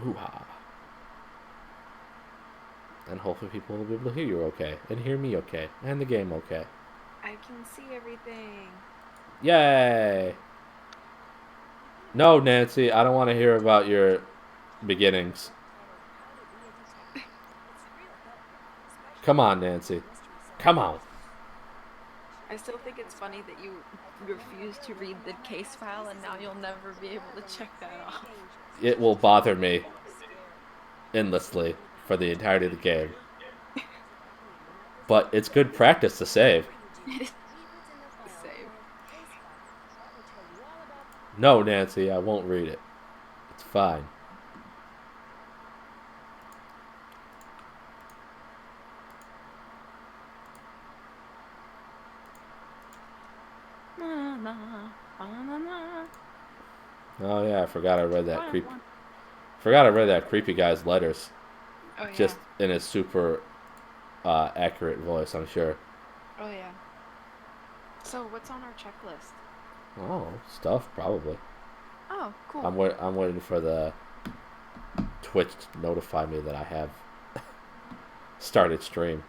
Hoo-ha. And hopefully people will be able to hear you okay, and hear me okay, and the game okay. I can see everything. Yay! No, Nancy, I don't want to hear about your beginnings. Come on, Nancy. Come on. I still think it's funny that you refuse to read the case file and now you'll never be able to check that off. It will bother me endlessly for the entirety of the game. But it's good practice to save. Save. No, Nancy, I won't read it. It's fine. Na, na, na, na. Oh yeah, I forgot I read that One, creep. one. Forgot I read that creepy guy's letters, Oh yeah. just in his super accurate voice. I'm sure. Oh yeah. So what's on our checklist? Oh, stuff probably. Oh, cool. I'm waiting for the Twitch to notify me that I have started stream.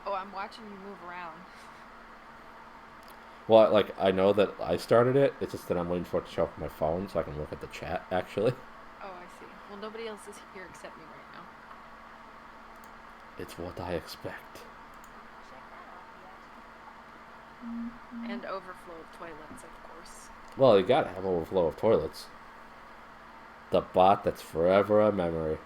Oh, I'm watching you move around. Well, like I know that I started it. It's just that I'm waiting for it to show up on my phone so I can look at the chat. Actually, Oh, I see. Well, nobody else is here except me right now. it's what I expect. And overflow of toilets, of course. Well, you gotta have overflow of toilets. The bot that's forever a memory.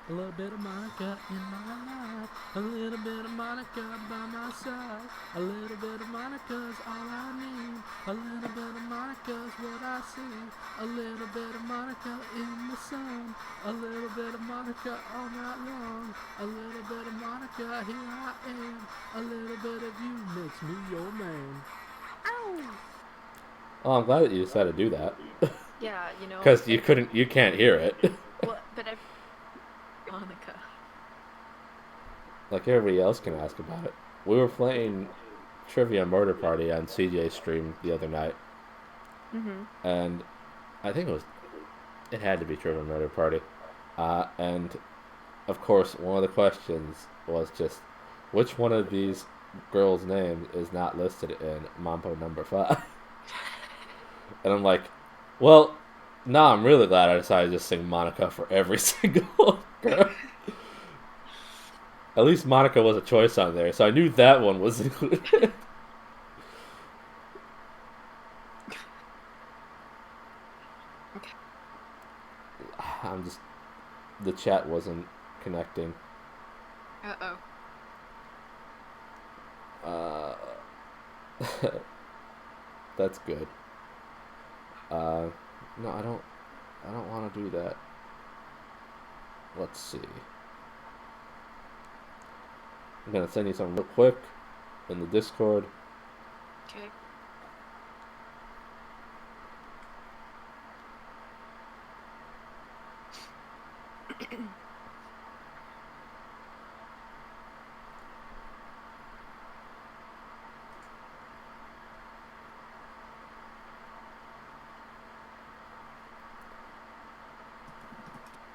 A little bit of Monica in my life. A little bit of Monica by my side. A little bit of Monica's all I need. A little bit of Monica's what I see. A little bit of Monica in the sun. A little bit of Monica all night long. A little bit of Monica, here I am. A little bit of you makes me your man. Ow! Oh, I'm glad that you decided to do that. Yeah, Because you can't hear it. well, but Monica. Like everybody else can ask about it. We were playing Trivia Murder Party on CJ's stream the other night, Mm-hmm. and I think it had to be Trivia Murder Party, and of course one of the questions was just which one of these girls' names is not listed in Mambo Number Five, and I'm like, well, nah, I'm really glad I decided to just sing Monica for every single girl. At least Monica was a choice on there, so I knew that one was included. Okay. I'm just the chat wasn't connecting. Uh-oh. Uh, that's good. Uh, no, I don't. I don't want to do that. Let's see. I'm gonna send you something real quick in the Discord. Okay.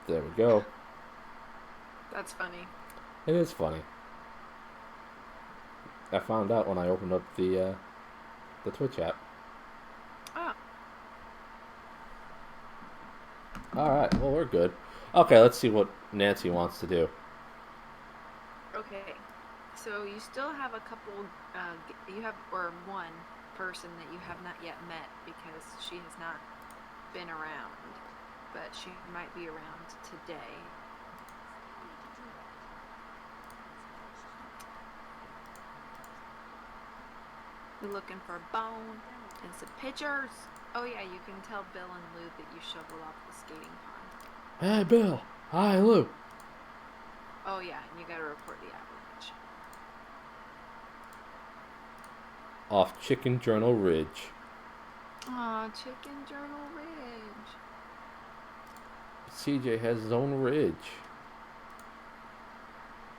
There we go. That's funny. It is funny. I found out when I opened up the Twitch app. Ah, All right. Well, we're good. Okay, let's see what Nancy wants to do. okay. So you still have a couple, you have, or one person that you have not yet met because she has not been around, but she might be around today. You're looking for a bone and some pictures. Oh yeah, you can tell Bill and Lou that you shoveled off the skating pond. Hey, Bill. Hi, Lou. Oh yeah, and you gotta report the avalanche. Off Chicken Journal Ridge. Aw, Chicken Journal Ridge. CJ has his own ridge.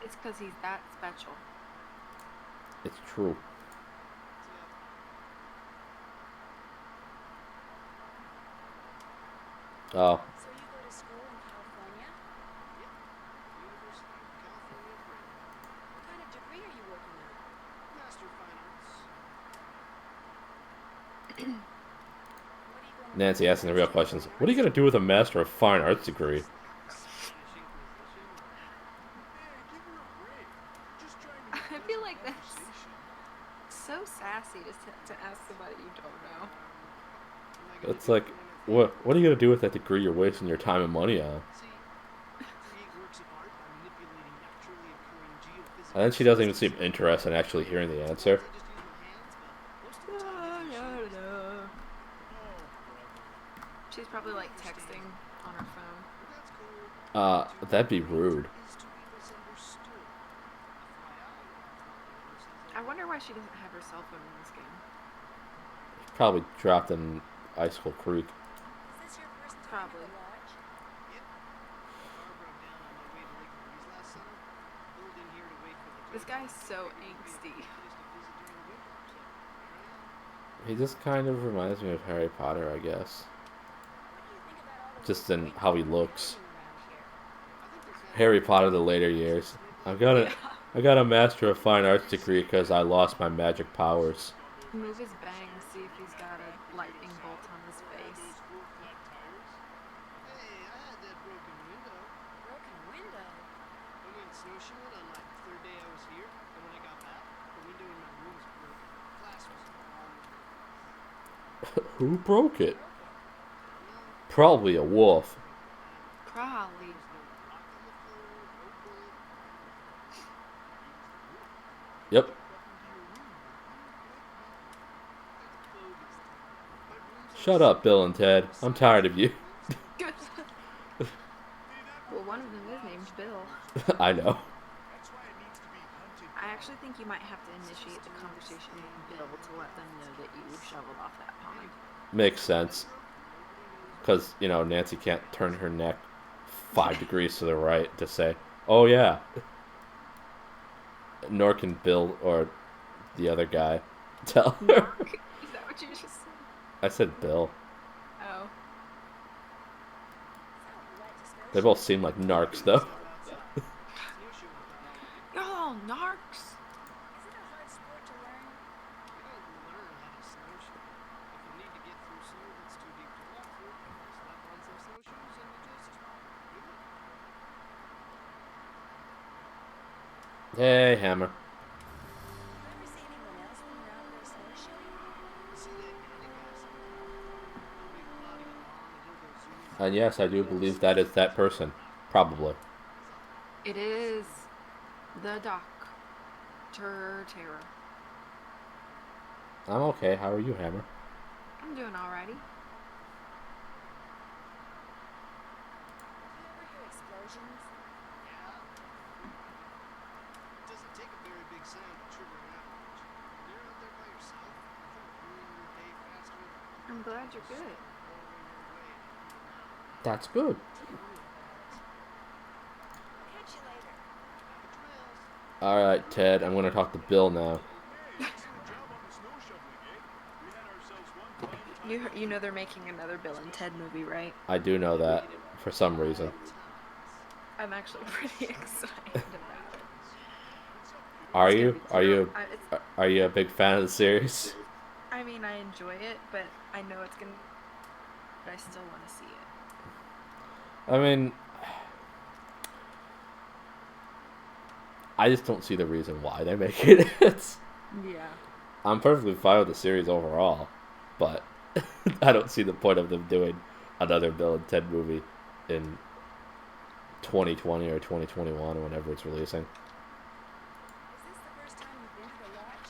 It's because he's that special. It's true. Oh, So you go to school in California? Yep. University of California, Berkeley. What kind of degree are you working on? Master of Fine Arts. What are you going to do with Nancy a asking the real Master of questions. Fine What are you Arts gonna do with degree? a Master of Fine Arts degree? Just like Spanish Inquisition. Hey, give her a break. Just trying to make I feel pleasant like that's conversation. so sassy to ask somebody you don't know. What am I gonna It's do like, with one of what these? are you gonna do with that degree you're wasting your time and money on? See, create works of art by manipulating naturally occurring And geophysical then she doesn't even systems. seem interested in actually hearing the answer. Sometimes I just use my hands, but most of the time hit the machine. Oh, brother. She's probably like texting on her phone. But that's cool. That'd be rude. Is to be misunderstood. FYI, I wonder why she doesn't have her cell phone in this game. Probably dropped in Icicle Creek. Is this your first time Probably. at the lodge? Yep. Car broke down on my way to Lake Louise last summer. Pulled in here to wait for the This tow guy's truck. so Figured it'd be a angsty. good place to visit during the winter. So here I am. He just kind of reminds me of Harry Potter, I guess. What do you think about all the Just really in great how he people looks. building around here? I think they're kind Harry of Potter, the later years. Yeah. I got a Master of Fine Arts degree because I lost my magic powers. Move his bangs, see if he's got a lightning bolt on his face. Hey, I had that broken window. Broken window? I went snowshoeing on like the third day I was here, and when I got back, the window in my room was broken. Glass was all over it. Who broke it? Broke it. No, Probably a wolf. Probably. there was no rock on the floor, no bullet. Yep. Shut up, Bill and Ted. I'm tired of you. Good. Well, one of them is named Bill. I know. I actually think you might have to initiate the conversation with Bill to let them know that you shoveled off that pond. Makes sense. Because, Nancy can't turn her neck 5 degrees to the right to say, oh yeah. Nor can Bill or the other guy tell her. Narc? Is that what you just said? I said Bill. Oh. They both seem like narcs, though. You're all narcs. Is it a hard sport to learn? You don't learn how to snowshoe. If you need to get through snow that's too deep to walk through, you slap on some snowshoes and you just do it. Hey, Hammer. You ever see anyone else when you're out there snowshoeing? See that bandit guy somewhere? Big body and long, and he'll go zooming. And yes, I do believe that is that person. Probably. It is the Doctor Terror. I'm okay. How are you, Hammer? I'm doing alrighty. Do you ever hear explosions? Yeah. It doesn't take a very big sound to trigger an avalanche. When you're out there by yourself, nothing will ruin your day faster than I'm glad you're good. blowing your way at 100 miles an hour. That's good. Tell me about it. I'll catch you later. Happy trails. Alright, Ted. I'm going to talk to Bill now. You know they're making another Bill and Ted movie, right? I do know that. For some reason. I'm actually pretty excited about it. Are It's gonna you? be Are you? terrible. Are you a big fan of the series? I mean, I enjoy it, but I know it's gonna. But I still want to see it. I mean, I just don't see the reason why they make it. Yeah. I'm perfectly fine with the series overall, but I don't see the point of them doing another Bill and Ted movie in 2020 or 2021 or whenever it's releasing. Is this the first time you've been to the lodge?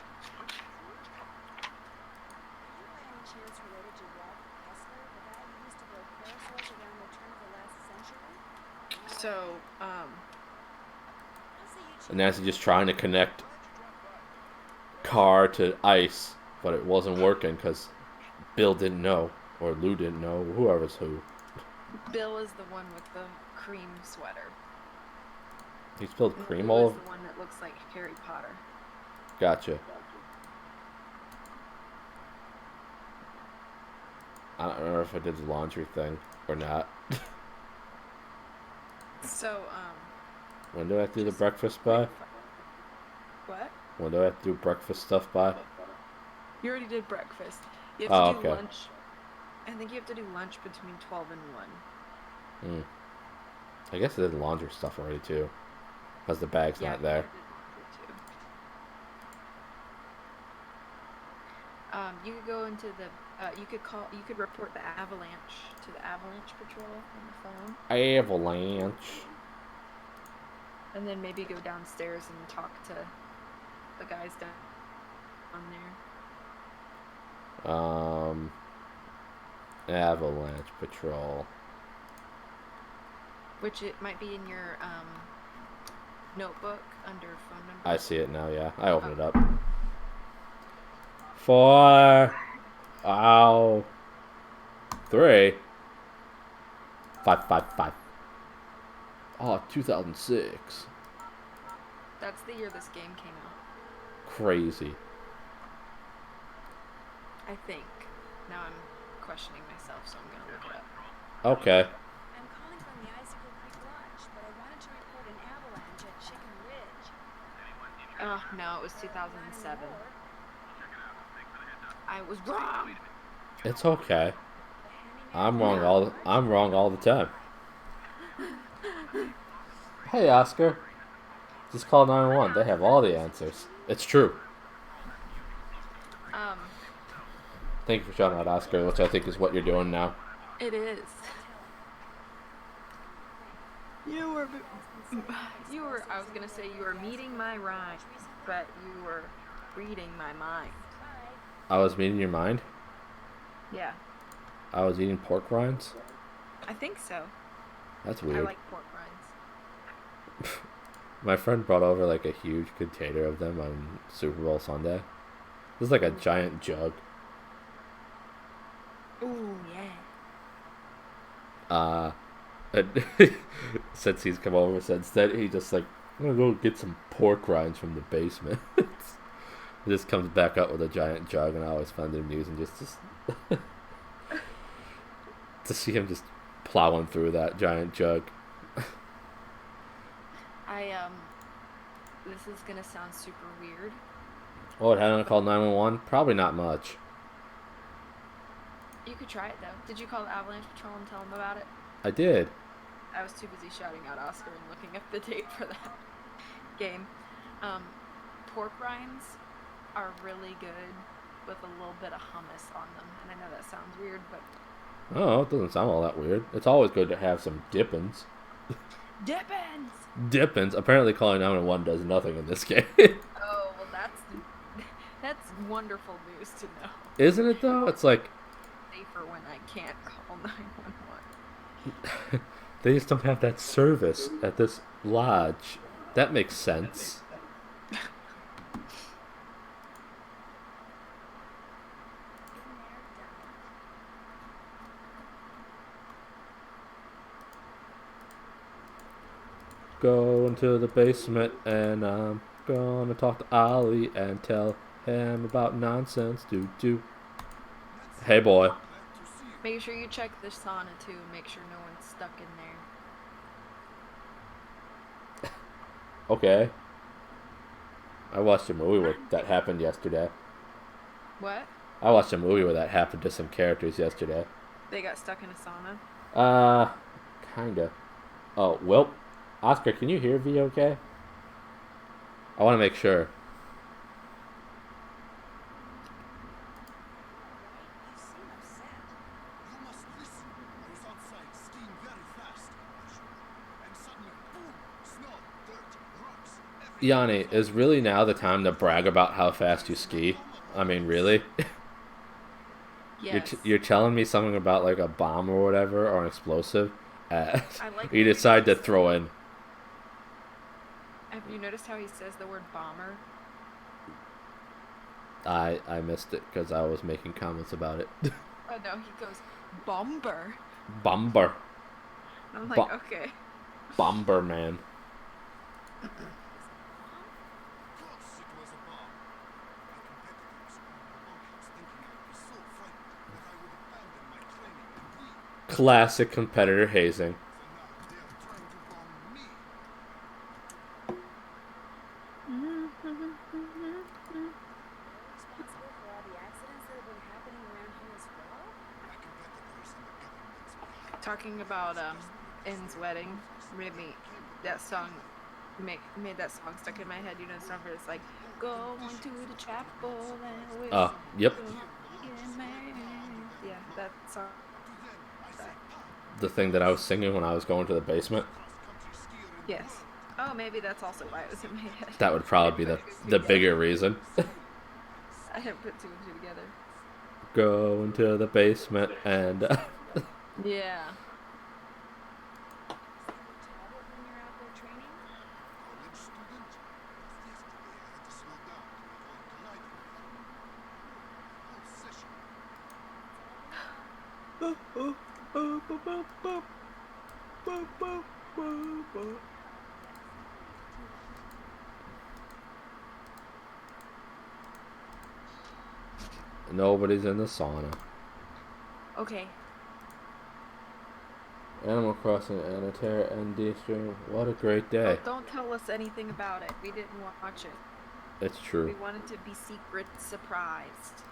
Are you by any chance related to Ralph Kessler, the guy who used to build parasols around the turn of the last century? So, I'll see you And Nancy just trying to connect car to ice, but it wasn't working because Bill didn't know, or Lou didn't know, whoever's who. Bill is the one with the cream sweater. He spilled And cream Lou all is over. the one that looks like Harry Potter. Gotcha. I don't remember if I did the laundry thing or not. So, When do I have to do the just breakfast by? what? When do I have to do breakfast stuff by? You already did breakfast. You have Oh, to do okay. lunch. I think you have to do lunch between 12 and 1. I guess I did the laundry stuff already too. Because the bag's Yeah, not I there. think I did laundry too. You could go into the. You could report the avalanche to the avalanche patrol on the phone, Avalanche. and then maybe go downstairs and talk to the guys down there. Avalanche patrol. Which it might be in your notebook under phone number. I see it now, yeah. I opened it up. 4. Ow. 3. 5. Oh, 2006. That's the year this game came out. Crazy. I think. Now I'm questioning myself, so I'm gonna look it up. Okay. I'm calling from the Icicle Creek Lodge, but I wanted to report an avalanche at Chicken Ridge. Oh no, it was 2007. Not anymore. I was wrong. It's okay. The handyman I'm wrong all the time. Hey, Oscar. Just call 911. They have all the answers. It's true. Thank you for shouting out Oscar, which I think is what you're doing now. It is. You were. I was gonna say you were meeting my rhyme, but you were reading my mind. I was reading your mind? Yeah, I was eating pork rinds? I think so. That's I weird. like pork rinds. My friend brought over like a huge container of them on Super Bowl Sunday. This is like a giant jug. Ooh yeah. And since he's come over since then, he just like, I'm gonna go get some pork rinds from the basement. He just comes back up with a giant jug, and I always find it amusing just to see him just plowing through that giant jug. This is gonna sound super weird. Oh, it hadn't called 911? Probably not much. You could try it though. Did you call the Avalanche Patrol and tell them about it? I did. I was too busy shouting out Oscar and looking up the date for that game. Pork rinds are really good with a little bit of hummus on them. And I know that sounds weird, but... Oh, it doesn't sound all that weird. It's always good to have some dippins. Dippins! Dippins? Apparently calling 911 does nothing in this game. Oh, well that's wonderful news to know. Isn't it though? It's like... Safer when I can't call 911. They just don't have that service at this lodge. That makes sense. Go into the basement and I'm gonna talk to Ollie and tell him about nonsense. Do. Hey boy. Make sure you check the sauna too. Make sure no one's stuck in there. Okay. I watched a movie where that happened yesterday. What? I watched a movie where that happened to some characters yesterday. They got stuck in a sauna? Kinda. Oh, well, Oscar, can you hear V okay? I want to make sure. You seem upset. You must listen. I was outside skiing very fast. And suddenly, boom! Snow, dirt, rocks, everything. Yanni, is really now the time to brag about how fast you ski? I mean, really? Yes. You're telling me something about like a bomb or whatever, or an explosive, I like you how he decide to says- throw in. Have you noticed how he says the word bomber? I missed it because I was making comments about it. Oh no, he goes bomber. Bomber. And I'm like, Bo- okay. Bomber man. Of course, it was a bomb. My competitors were on the bunkers thinking I'd be so frightened that I would abandon my Classic competitor hazing. Responsible for all the accidents that have been happening around here as well? Talking about N's wedding made me that song made that song stuck in my head. You know, the song where it's like going to the chapel and we're Yep. gonna get married. Yeah, that song. The thing that I was singing when I was going to the basement. Yes. Oh, maybe that's also why it was in my head. That would probably be the bigger reason. I didn't put two and two together. Go into the basement and... Yeah. Tablet when you're out there training? Nobody's in the sauna. Okay. Animal Crossing Annotator ND stream. What a great day. Oh, don't tell us anything about it. We didn't watch it. It's We true. wanted to be secret surprised.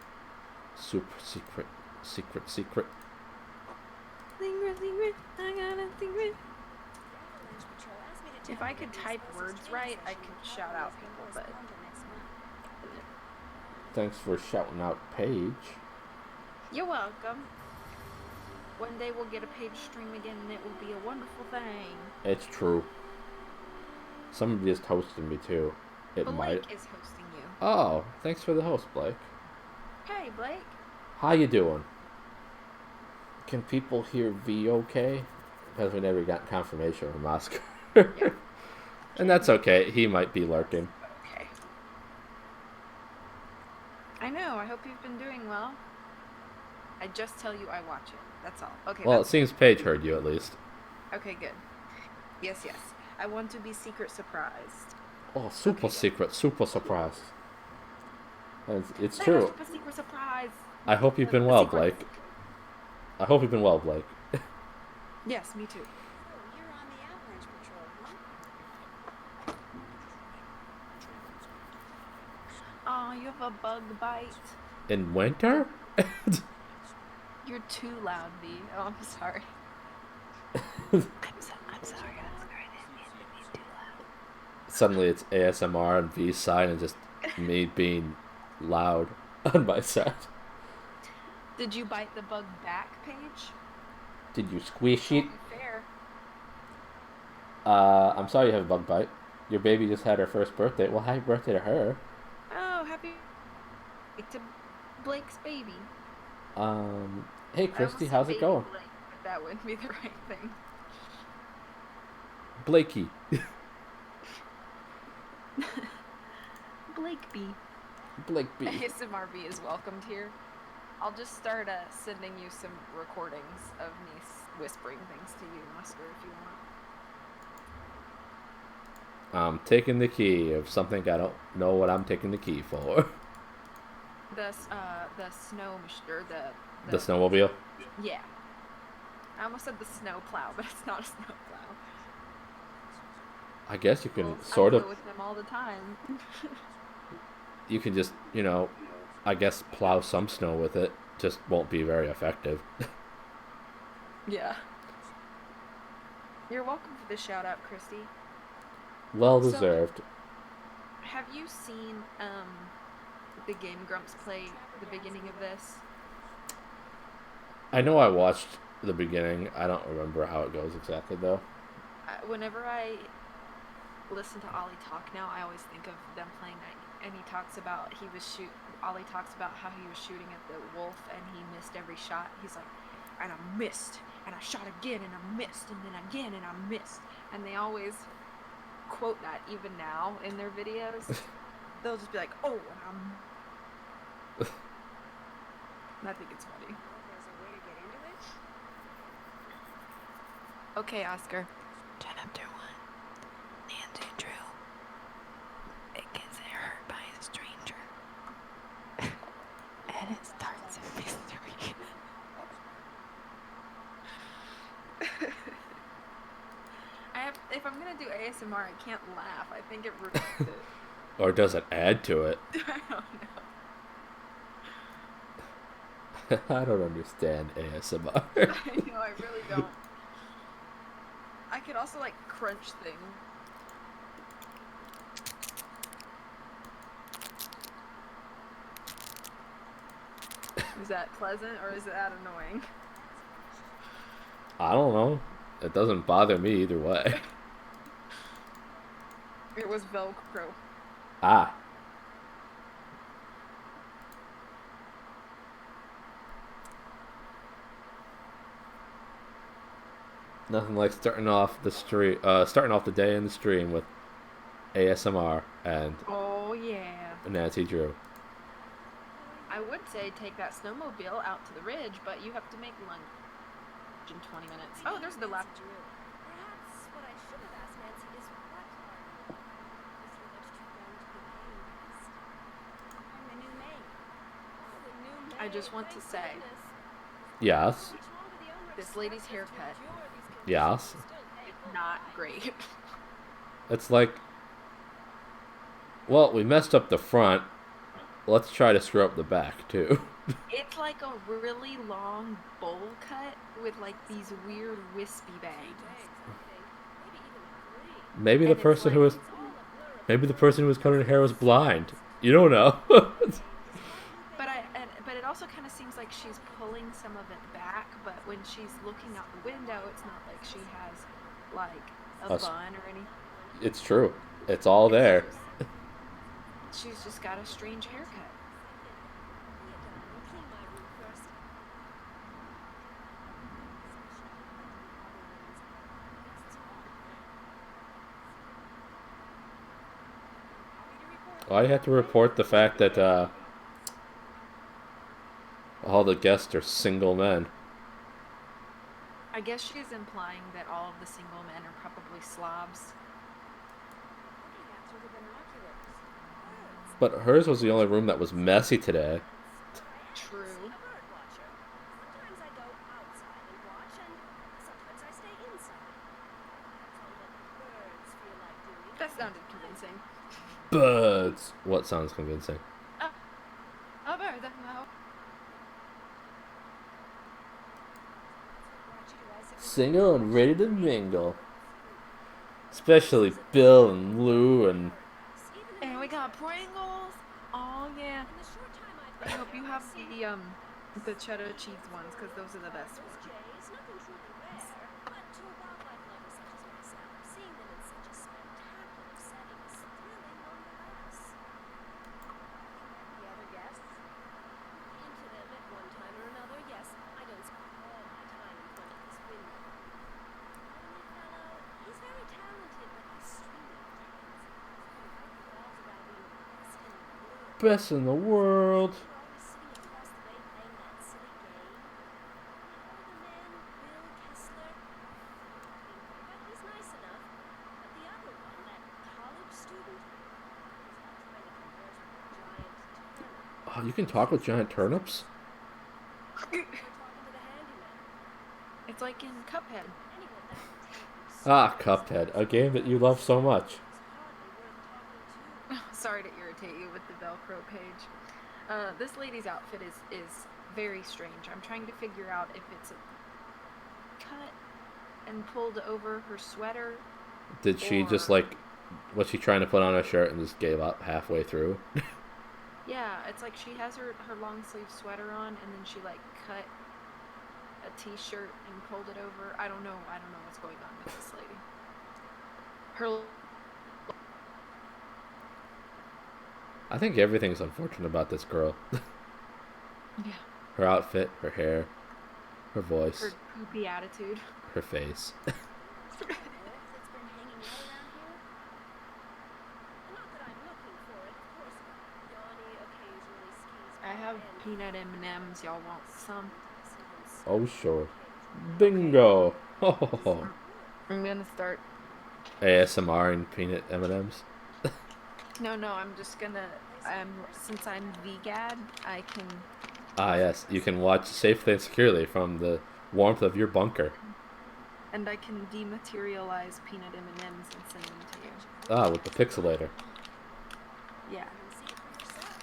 Super secret. Secret. Secret, secret, I got a secret. Avalanche Patrol asked me to If tell I you could that type this words closest right, I training could session shout will out probably people, be but postponed till next month. Thanks for shouting out Paige. you're welcome. One day we'll get a page stream again and it will be a wonderful thing. It's true. Somebody just hosted me too. It Blake might. is hosting you. Oh, thanks for the host, Blake. Hey, Blake. How you doing? Can people hear V okay? Because we never got confirmation from Oscar. Yeah. And that's okay. He might be lurking. Okay. I know. I hope you've been doing well. I just tell you I watch it. That's all. Okay. Well, it that's seems Paige heard you at least. okay. Good. Yes, yes. I want to be secret surprised. Oh, super Okay. secret, super surprise. It's Let us true. have a secret surprise. I hope you've been A well, secret. Blake. I hope you've been well, Blake. Yes, me too. Oh, you're on the Avalanche Patrol, huh? Oh, you have a bug bite. In winter? You're too loud, V. Oh, I'm sorry. I'm sorry, Oscar. I didn't mean to be too loud. Suddenly it's ASMR on V's side and just me being loud on my side. Did you bite the bug back, Paige? Did you squish it? Fair. I'm sorry you have a bug bite. Your baby just had her first birthday. Well, happy birthday to her. Oh, happy to Blake's baby. Hey I Christy, almost how's said it baby going? Blake, but that wouldn't be the right thing. Blakey. Blake B. Blake B. ASMR B is welcomed here. I'll just start sending you some recordings of me whispering things to you, Oscar, if you want. I'm taking the key of something I don't know what I'm taking the key for. The snow or The snowmobile? Yeah. I almost said the snow plow, but it's not a snow plow. I guess you can Well, sort I of. deal with them all the time. You can just, I guess plow some snow with it. Just won't be very effective. Yeah. You're welcome for the shout out, Christy. Well So- deserved. Have you seen the Game Grumps play the beginning of this? I know I watched the beginning. I don't remember how it goes exactly though. Whenever I listen to Ollie talk now, I always think of them playing that. And he talks about Ollie talks about how he was shooting at the wolf and he missed every shot. He's like, and I missed, and I shot again and I missed, and then again and I missed. And they always quote that even now in their videos. They'll just be like, oh, and I'm. And I think it's funny. There's a way to get into it? Okay, Oscar. Chapter 1. Nancy Drew. It gets hurt by a stranger. And it starts a mystery. if I'm gonna do ASMR, I can't laugh. I think it ruins it. Or does it add to it? I don't know. I don't understand ASMR. I know, I really don't. I could also like crunch things. Is that pleasant or is that annoying? I don't know. It doesn't bother me either way. It was Velcro. Ah. Nothing like starting off the day in the stream with ASMR and Oh yeah. Nancy Drew. I would say take that snowmobile out to the ridge, but you have to make lunch in 20 minutes. Oh, there's the lap. Drew. Perhaps what I should have asked Nancy is what are you? Is your much too young to be paying guest? I'm the new maid. Oh, the new maid. I just want to Thank say, goodness. Yes. Much longer the owner this expects lady's us to haircut endure these Yes. conditions and still pay full not price. great. It's like, well, we messed up the front. Let's try to screw up the back too. It's like a really long bowl cut with like these weird wispy bangs. Days, I think. Maybe even 3. Maybe the And it's person who like- was It's all a blur of maybe the person who was cutting her hair was blind. You don't know. But it also kind of seems like she's pulling some of it back, but when she's looking out the window, it's not like she has like a Us- bun or anything. It's true. It's all there. She's just got a strange haircut. Clean my room first. I have to report the fact that all the guests are single men. I guess she's implying that all of the single men are probably slobs. Looking at through the binoculars. Birds. But hers was the only room that was messy today. True. A bird watcher. Sometimes I go outside and watch, and sometimes I stay inside. Depends on what the birds feel like doing. That sounded convincing. Birds. What sounds convincing? A bird, no. Brought you to Icicle. Single and ready to mingle. Especially Bill and Lou and Even And we got Pringles. Oh yeah. in the short time I've I been hope you here, have I've seen the cheddar cheese ones, because those are the best ones. jays, nothing truly rare, but to a wildlife lover such as myself, seeing them in such a spectacular setting is thrilling nonetheless. The other guests? Into them at one time or another, yes. I don't spend all my time in front of this window. Lovely fellow, he's very talented, but extremely dense. His life revolves around being the best in the world. best in the world. We're always sitting across the way playing that silly game. The older man, Bill Kessler, but he's nice enough. But the other one, that college student, he's all trying to converse with a giant turnip. Oh, you can talk with giant turnips? We're talking to the handyman. It's like in Cuphead. Anyone that would take him Ah, seriously Cuphead, a game that you love so much. is hardly worth talking to. Sorry to irritate you with the Velcro page. This lady's outfit is very strange. I'm trying to figure out if it's a cut and pulled over her sweater. Did she just Or- like, was she trying to put on a shirt and just gave up halfway through? Yeah, it's like she has her long sleeve sweater on, and then she like cut a t-shirt and pulled it over. I don't know what's going on with this lady. Her I think everything's unfortunate about this girl. yeah, Her outfit, her hair, her voice, her poopy attitude. her face. That's been hanging out around here? Not that I'm looking for it, of course. Donnie occasionally skis I have by and peanut M&Ms. Y'all want some? Oh, sure. Bingo! Oh, I'm gonna start. ASMR and peanut M&Ms. No, I'm just gonna. Since I'm VGAD, I can. Ah, yes, you can watch safely and securely from the warmth of your bunker. And I can dematerialize peanut M&Ms and send them to you. Ah, with the pixelator. Yeah. Come and see it for yourself.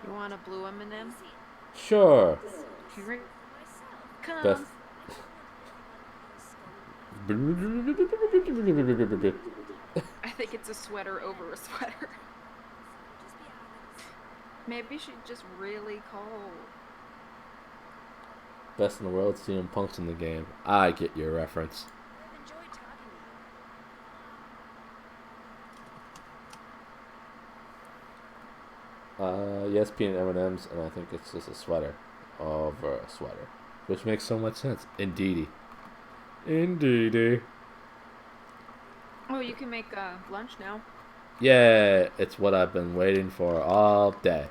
You want a blue M&M? Sure. Here it Best. comes. I think it's a sweater over a sweater. Maybe she's just really cold. Best in the world, CM Punk's in the game. I get your reference. I've enjoyed talking to you. Yes, peanut M&Ms, and I think it's just a sweater over a sweater, which makes so much sense. Indeedy. Indeedy. Oh, you can make lunch now. Yeah, it's what I've been waiting for all day.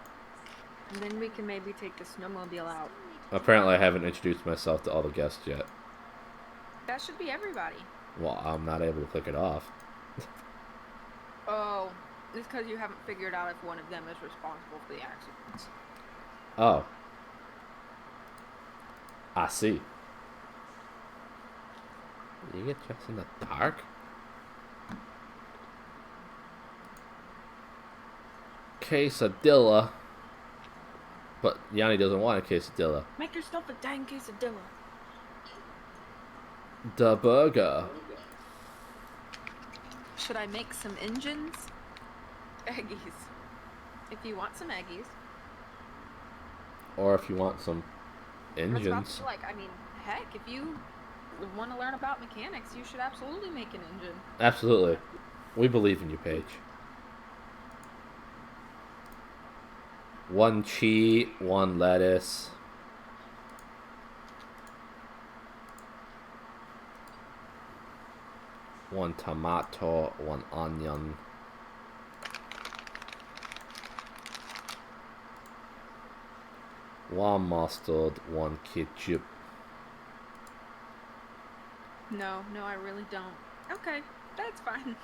And then we can maybe take the snowmobile out. Apparently, I haven't introduced myself to all the guests yet. That should be everybody. Well, I'm not able to click it off. Oh, it's because you haven't figured out if one of them is responsible for the accidents. Oh. I see. You get dressed in the dark? Quesadilla. But Yanni doesn't want a quesadilla. Make yourself a dang quesadilla. The burger. Should I make some engines? Eggies. If you want some eggies. Or if you want some That's engines. like, I mean, heck, if you want to learn about mechanics, you should absolutely make an engine. Absolutely. We believe in you, Paige. One cheese, one lettuce. One tomato, one onion. One mustard, one ketchup. No, I really don't. Okay, that's fine.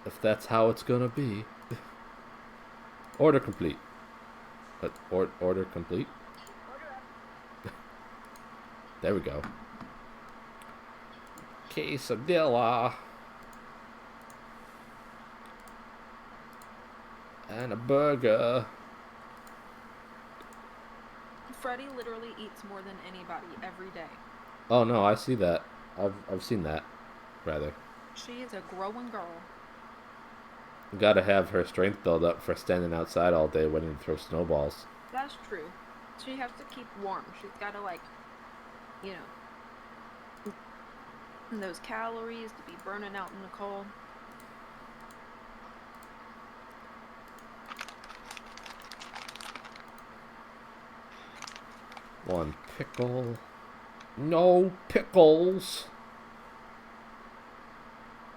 If that's how it's gonna be. Order complete. But order complete? Order up. There we go. Quesadilla. And a burger. Freddie literally eats more than anybody every day. Oh no, I see that. I've seen that, rather. She is a growing girl. Gotta have her strength build up for standing outside all day waiting to throw snowballs. That's true. She has to keep warm. She's gotta, like, you know, those calories to be burning out in the cold. One pickle. No pickles.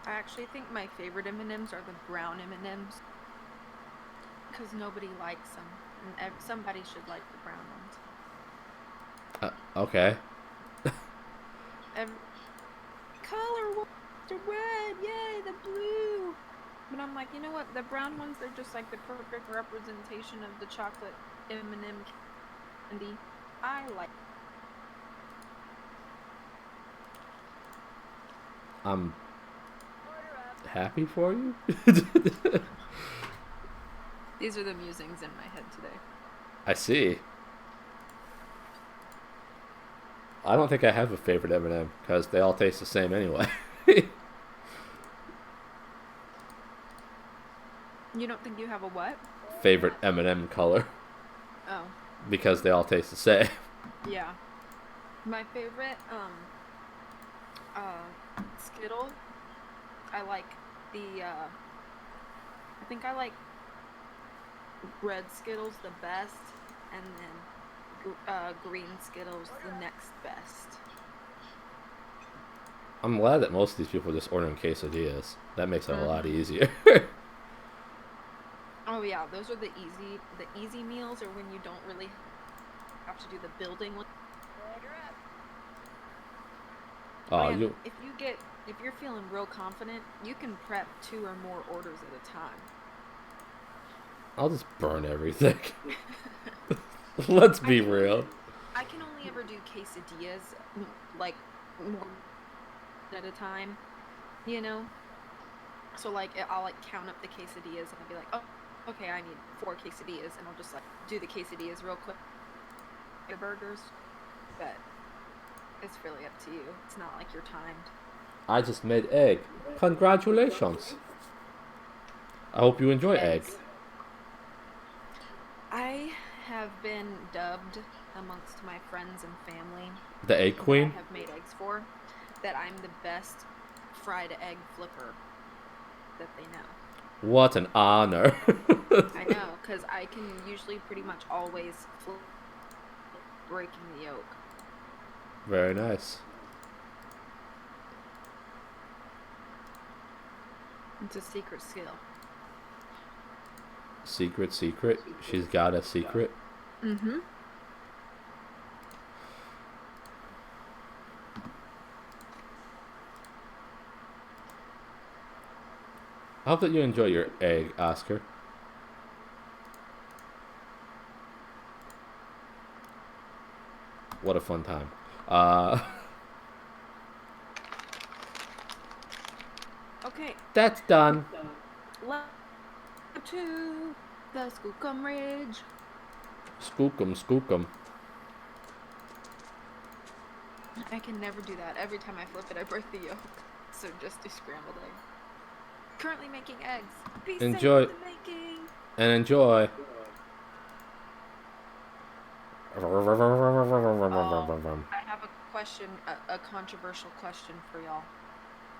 I actually think my favorite M&Ms are the brown M&Ms. Because nobody likes them. And somebody should like the brown ones. Okay. Color the red, yay, the blue. But I'm like, you know what? The brown ones, they're just like the perfect representation of the chocolate M&M candy. I like. I'm Order up. happy for you. These are the musings in my head today. I see. I don't think I have a favorite M&M because they all taste the same anyway. You don't think you have a what? Favorite M&M color Oh, because they all taste the same. yeah. My favorite, Skittle. I like the, I think I like red Skittles the best, and then green Skittles the next best. I'm glad that most of these people are just ordering quesadillas. That makes it a lot easier. Oh yeah, those are the easy meals, or when you don't really have to do the building. Order up. Oh, And you. if you're feeling real confident, you can prep 2 or more orders at a time. I'll just burn everything. Let's be real. I can only ever do quesadillas, like, more at a time, you know? So, like, I'll, like, count up the quesadillas, and I'll be like, oh, okay, I need 4 quesadillas, and I'll just, like, do the quesadillas real quick. The burgers, but it's really up to you. It's not like you're timed. I just made egg. Congratulations. I hope you enjoy egg. I have been dubbed amongst my friends and family, The egg queen? that I have made eggs for, that I'm the best fried egg flipper that they know. What an honor. I know, because I can usually pretty much always flip, breaking the yolk. Very nice. It's a secret skill. Secret. She's got a secret. Mm-hmm. I hope that you enjoy your egg, Oscar. What a fun time. Okay. That's done. Left to the Skookum Ridge. Skookum. I can never do that. Every time I flip it, I break the yolk. So just do scrambled egg. Currently making eggs. Be Enjoy. safe with the making. And enjoy. I have a question, a controversial question for y'all.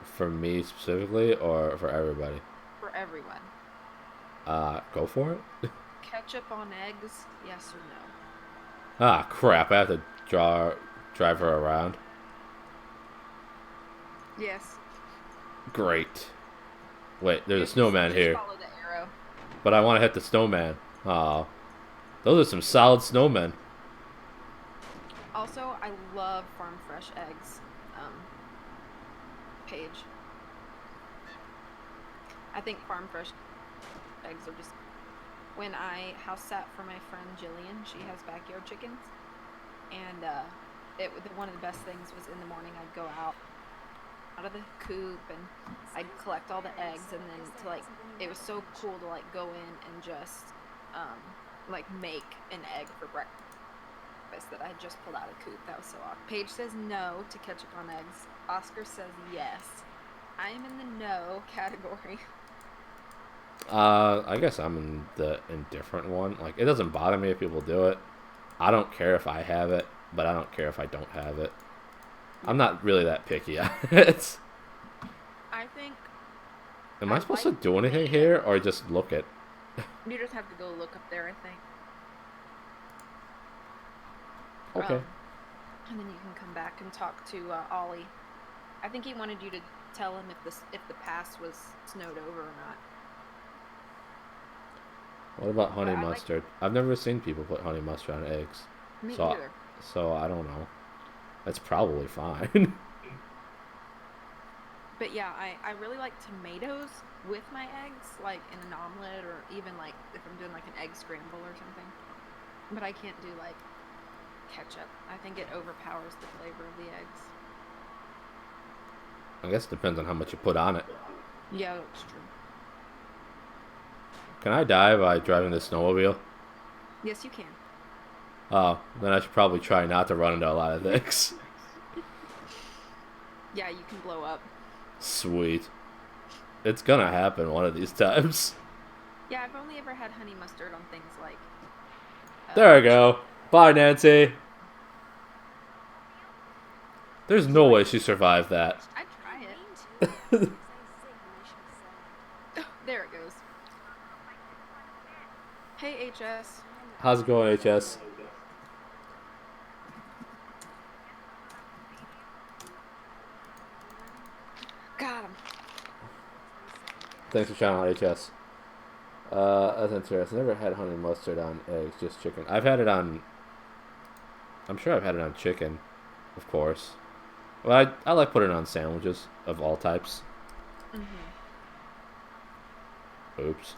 For me specifically, or for everybody? For everyone. Go for it. Ketchup on eggs, yes or no? Ah, crap! I have to drive her around. Yes. Great. Wait, there's a Just snowman here, follow the arrow. but I want to hit the snowman. Oh, those are some solid snowmen. Also, I love Farm Fresh eggs. Page. I think Farm Fresh eggs are just. When I house sat for my friend Jillian, she has backyard chickens, and one of the best things was in the morning I'd go out of the coop and I'd collect all the eggs, and then it was so cool to like go in and just like make an egg for breakfast that I had just pulled out of coop. That was so awesome. Paige says no to ketchup on eggs. Oscar says yes. I am in the no category. I guess I'm in the indifferent one. Like, it doesn't bother me if people do it. I don't care if I have it, but I don't care if I don't have it. I'm not really that picky. It's. I think. Am I supposed to do anything here, or just look at? You just have to go look up there, I think. Okay. And then you can come back and talk to Ollie. I think he wanted you to tell him if the pass was snowed over or not. What about honey I like- mustard? I've never seen people put honey mustard on eggs. Me So- either. So I don't know. That's probably fine. But yeah, I really like tomatoes with my eggs, like in an omelet, or even like if I'm doing like an egg scramble or something. But I can't do like ketchup. I think it overpowers the flavor of the eggs. I guess it depends on how much you put on it. Yeah, that's true. Can I die by driving the snowmobile? Yes, you can. Oh, then I should probably try not to run into a lot of things. Yeah, you can blow up. Sweet. It's gonna happen one of these times. Yeah, I've only ever had honey mustard on things like. There we go. Bye, Nancy. There's no way she survived that. I'd try it. There it goes. Hey, HS. How's it going, HS? Got him. Thanks for shouting out, HS. That's interesting. Never had honey mustard on eggs, just chicken. I've had it on. I'm sure I've had it on chicken, of course. Well, I like putting it on sandwiches of all types. Mm-hmm. Oops.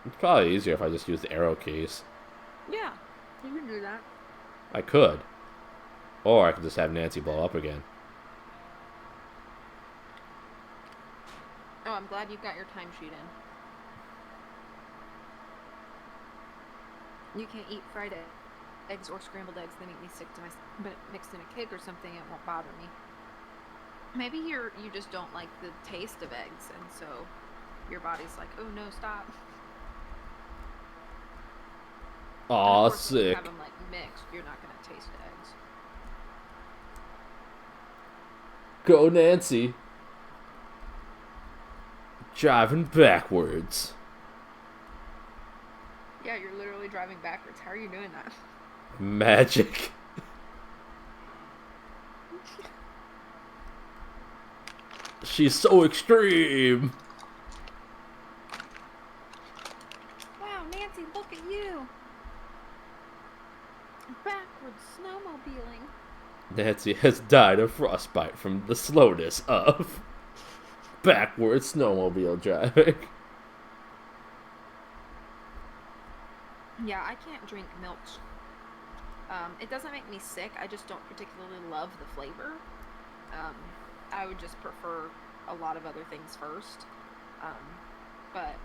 It's probably easier if I just use the arrow keys. Yeah, you can do that. I could. Or I could just have Nancy blow up again. Oh, I'm glad you got your timesheet in. You can't eat fried eggs or scrambled eggs. They make me sick to my stomach. But mixed in a cake or something, it won't bother me. Maybe you just don't like the taste of eggs, and so your body's like, oh no, stop. And of Aw, course, when you sick. have them like mixed, you're not gonna taste eggs. Go, Nancy. Driving backwards. Yeah, you're literally driving backwards. How are you doing that? Magic. She's so extreme. Wow, Nancy, look at you. Backwards snowmobiling. Nancy has died of frostbite from the slowness of backwards snowmobile driving. Yeah, I can't drink milk. It doesn't make me sick. I just don't particularly love the flavor. I would just prefer a lot of other things first. But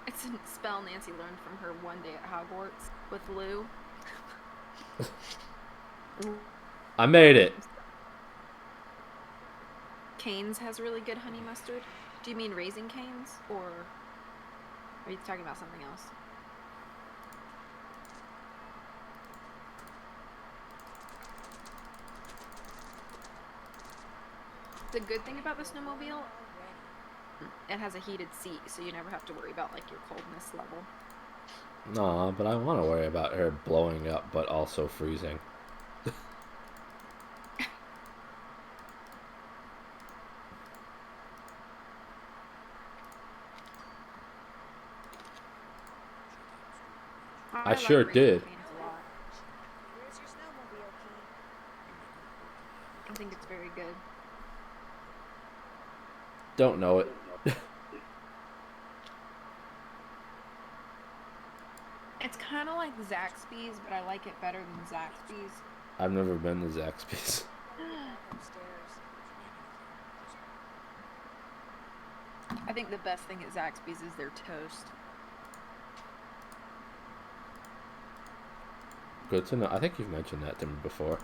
it's a spell Nancy learned from her one day at Hogwarts with Lou. I made it. Cane's has really good honey mustard. Do you mean Raising Cane's, or are you talking about something else? The good thing about the snowmobile, it has a heated seat, so you never have to worry about like your coldness level. Nah, but I want to worry about her blowing up, but also freezing. I like sure Raising did. Cane's a lot. Where's your snowmobile key? I think it's very good. Don't know it. It's kind of like Zaxby's, but I like it better than Zaxby's. I've never been to Zaxby's. Upstairs. I think the best thing at Zaxby's is their toast. Good to know. I think you've mentioned that to me before.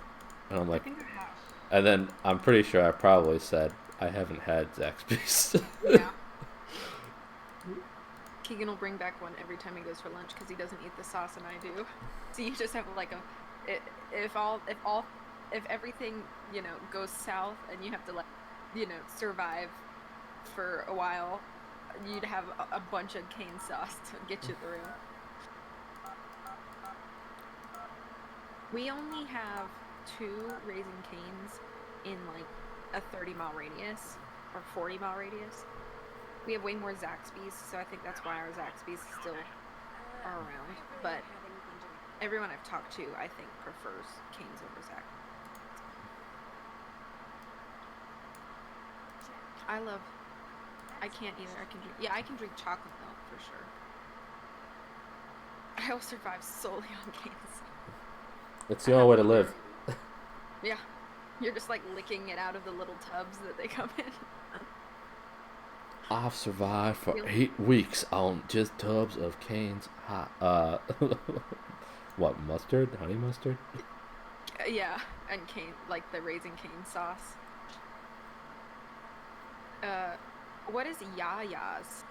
And I'm I like, think I have. and then I'm pretty sure I probably said I haven't had Zaxby's. Yeah. Keegan will bring back one every time he goes for lunch because he doesn't eat the sauce and I do. So you just have like if everything, you know, goes south and you have to like, you know, survive for a while, you'd have a bunch of cane sauce to get you through. We only have 2 Raising Canes in like a 30-mile radius or 40-mile radius. We have way more Zaxby's, so I think that's why our Zaxby's still are around. But everyone I've talked to, I think, prefers Cane's over Zaxby's. I can't either. I can drink chocolate milk for sure. I will survive solely on Cane's. It's the only way to live. Yeah. You're just like licking it out of the little tubs that they come in. I've survived for 8 weeks on just tubs of Cane's hot, what, mustard? Honey mustard? Yeah, and cane, like the Raising Cane sauce. What is Yaya's?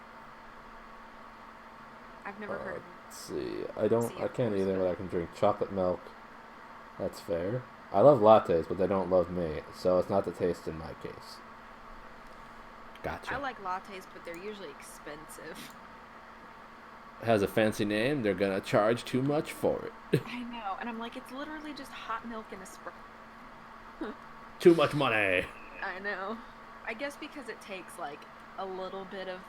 I've never heard of it. Let's see. I can't either, but I can drink chocolate milk. That's fair. I love lattes, but they don't love me, so it's not the taste in my case. Gotcha. I like lattes, but they're usually expensive. Has a fancy name, they're gonna charge too much for it. I know, and I'm like, it's literally just hot milk and a spray. Too much money. I know. I guess because it takes like a little bit of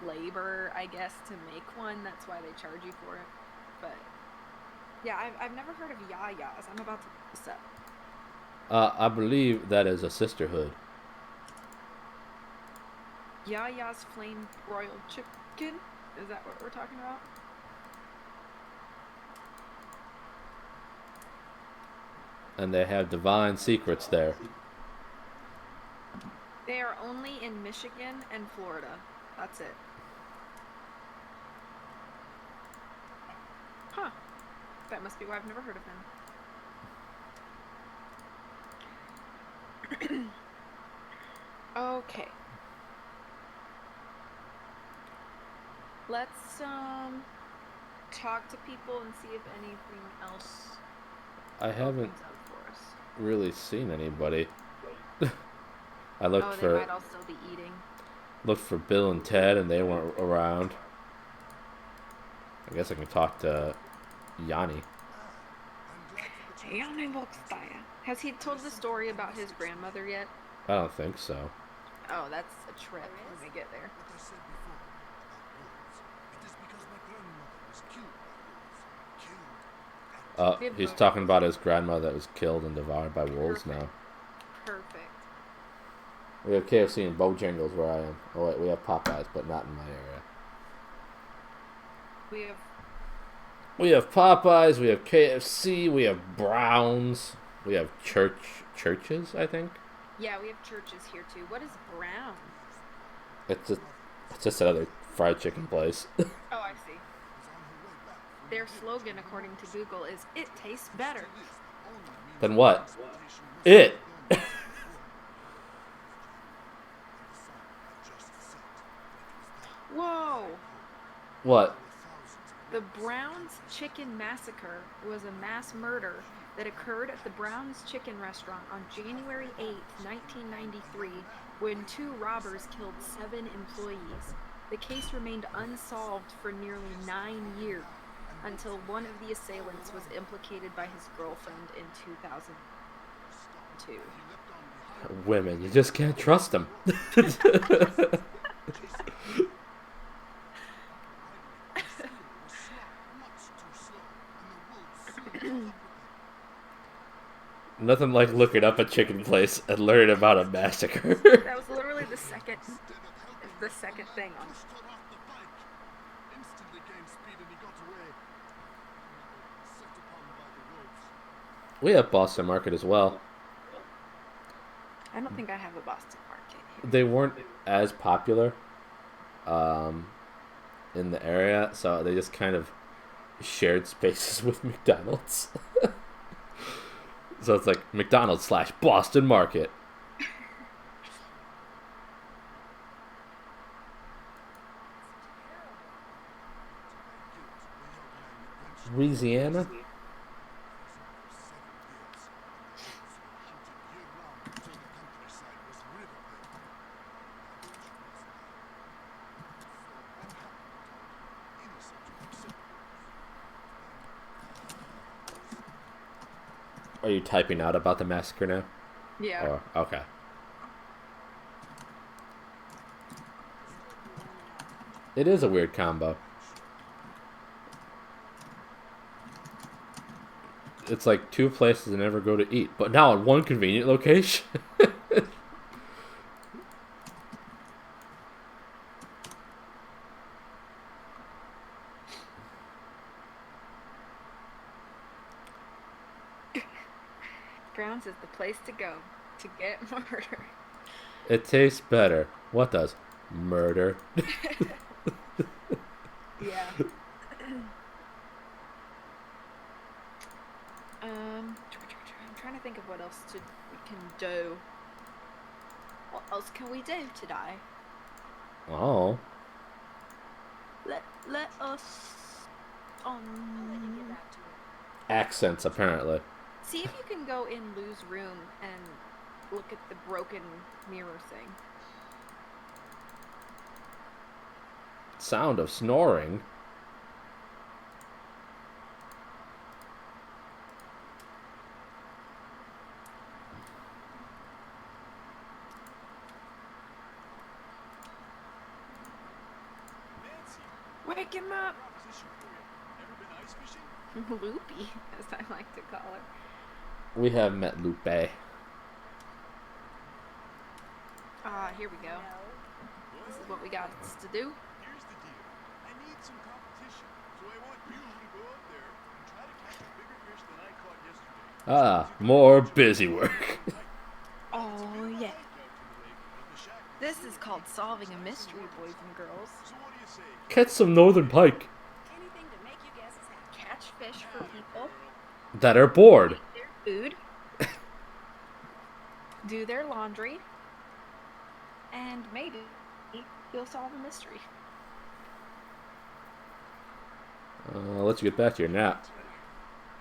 labor, I guess, to make one. That's why they charge you for it. But yeah, I've never heard of Yaya's. I'm about to look this up. I believe that is a sisterhood. Yaya's Flame Broiled Chicken. Is that what we're talking about? And they have divine secrets there. They are only in Michigan and Florida. That's it. Huh. That must be why I've never heard of them. Okay. Let's talk to people and see if anything else I haven't opens up for us. really seen anybody. I Oh, looked they for might all still be eating. Bill and Ted, and they weren't around. I guess I can talk to Yanni. Yanni Volkstaya. Has he told the story about his grandmother yet? I don't think so. Oh, that's a trip when we get there. What I said before about wolves, it is because my grandmother was killed by wolves. Killed. He's talking about his grandmother that was killed and devoured by wolves now. Perfect. We have KFC and Bojangles where I am. Oh wait, we have Popeyes, but not in my area. We have Popeyes, we have KFC, we have Browns, we have churches, I think. Yeah, we have churches here too. What is Brown? It's just another fried chicken place. Oh, I see. Their slogan, according to Google, is "It tastes better." Then what? It. Whoa! What? The Brown's Chicken Massacre was a mass murder that occurred at the Brown's Chicken restaurant on January 8th, 1993, when 2 robbers killed 7 employees. The case remained unsolved for nearly 9 years until one of the assailants was implicated by his girlfriend in 2002. Women, you just can't trust them. Nothing like looking up a chicken place and learning about a massacre. That was literally the second thing on. We have Boston Market as well. I don't think I have a Boston Market here. They weren't as popular in the area, so they just kind of shared spaces with McDonald's. So it's like McDonald's / Boston Market. Louisiana? Are you typing out about the massacre now? Yeah. Or, okay. It is a weird combo. It's like 2 places I never go to eat, but now in one convenient location. Brown's is the place to go to get murder. It tastes better. What does? Murder. Yeah. I'm trying to think of what else we can do. What else can we do today? Oh. Let us I'll let you get back to it. Accents, apparently. see if you can go in Lou's room and look at the broken mirror thing. Sound of snoring. Nancy, Wake him up! proposition for you. Ever been ice fishing? Loopy, as I like to call her. We have met Lupe. Here we go. No. What? This is what we got to do. Here's the deal. I need some competition, so I want you to go out there and try to catch a bigger fish than I caught yesterday. Ah, more busy work. Oh, yeah. Out to the lake, and the shack is This is called solving a mystery, boys and girls. So what do you say? Catch some northern pike Anything to make you guys happy. Catch fish for people, that are bored. eat their food, do their laundry, and maybe you'll solve a mystery. I'll let you get back to your nap.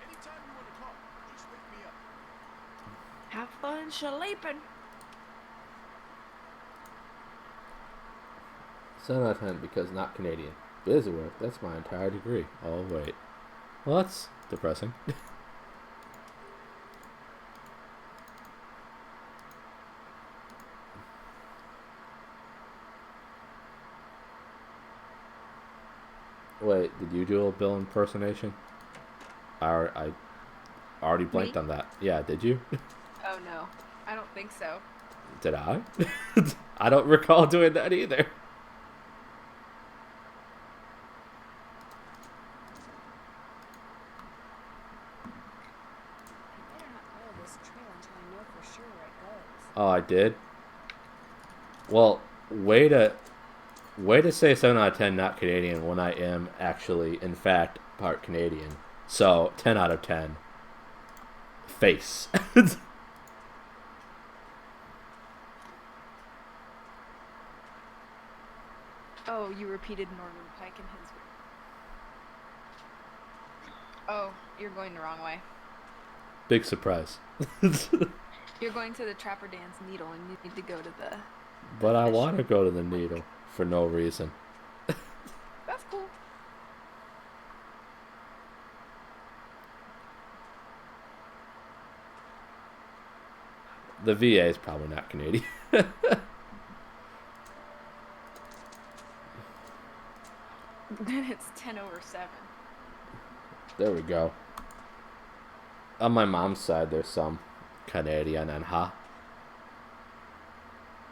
Anytime you want to talk, just wake me up. Have fun sleeping. 7 out of 10 because not Canadian. Busy work. That's my entire degree. Oh wait. Well, that's depressing. Wait, did you do a Bill impersonation? I already blanked Me? on that. Yeah, did you? Oh no, I don't think so. Did I? I don't recall doing that either. I better not follow this trail until I know for sure where it goes. Oh, I did? Well, way to say 7 out of 10 not Canadian when I am actually, in fact, part Canadian. So, 10 out of 10. Face. Oh, you repeated Northern Pike in his. Oh, you're going the wrong way. Big surprise. You're going to the Trapper Dan's Needle, and you need to go to the. But I want to go to the needle for no reason. That's cool. The VA is probably not Canadian. It's 10:07. There we go. On my mom's side, there's some Canadian and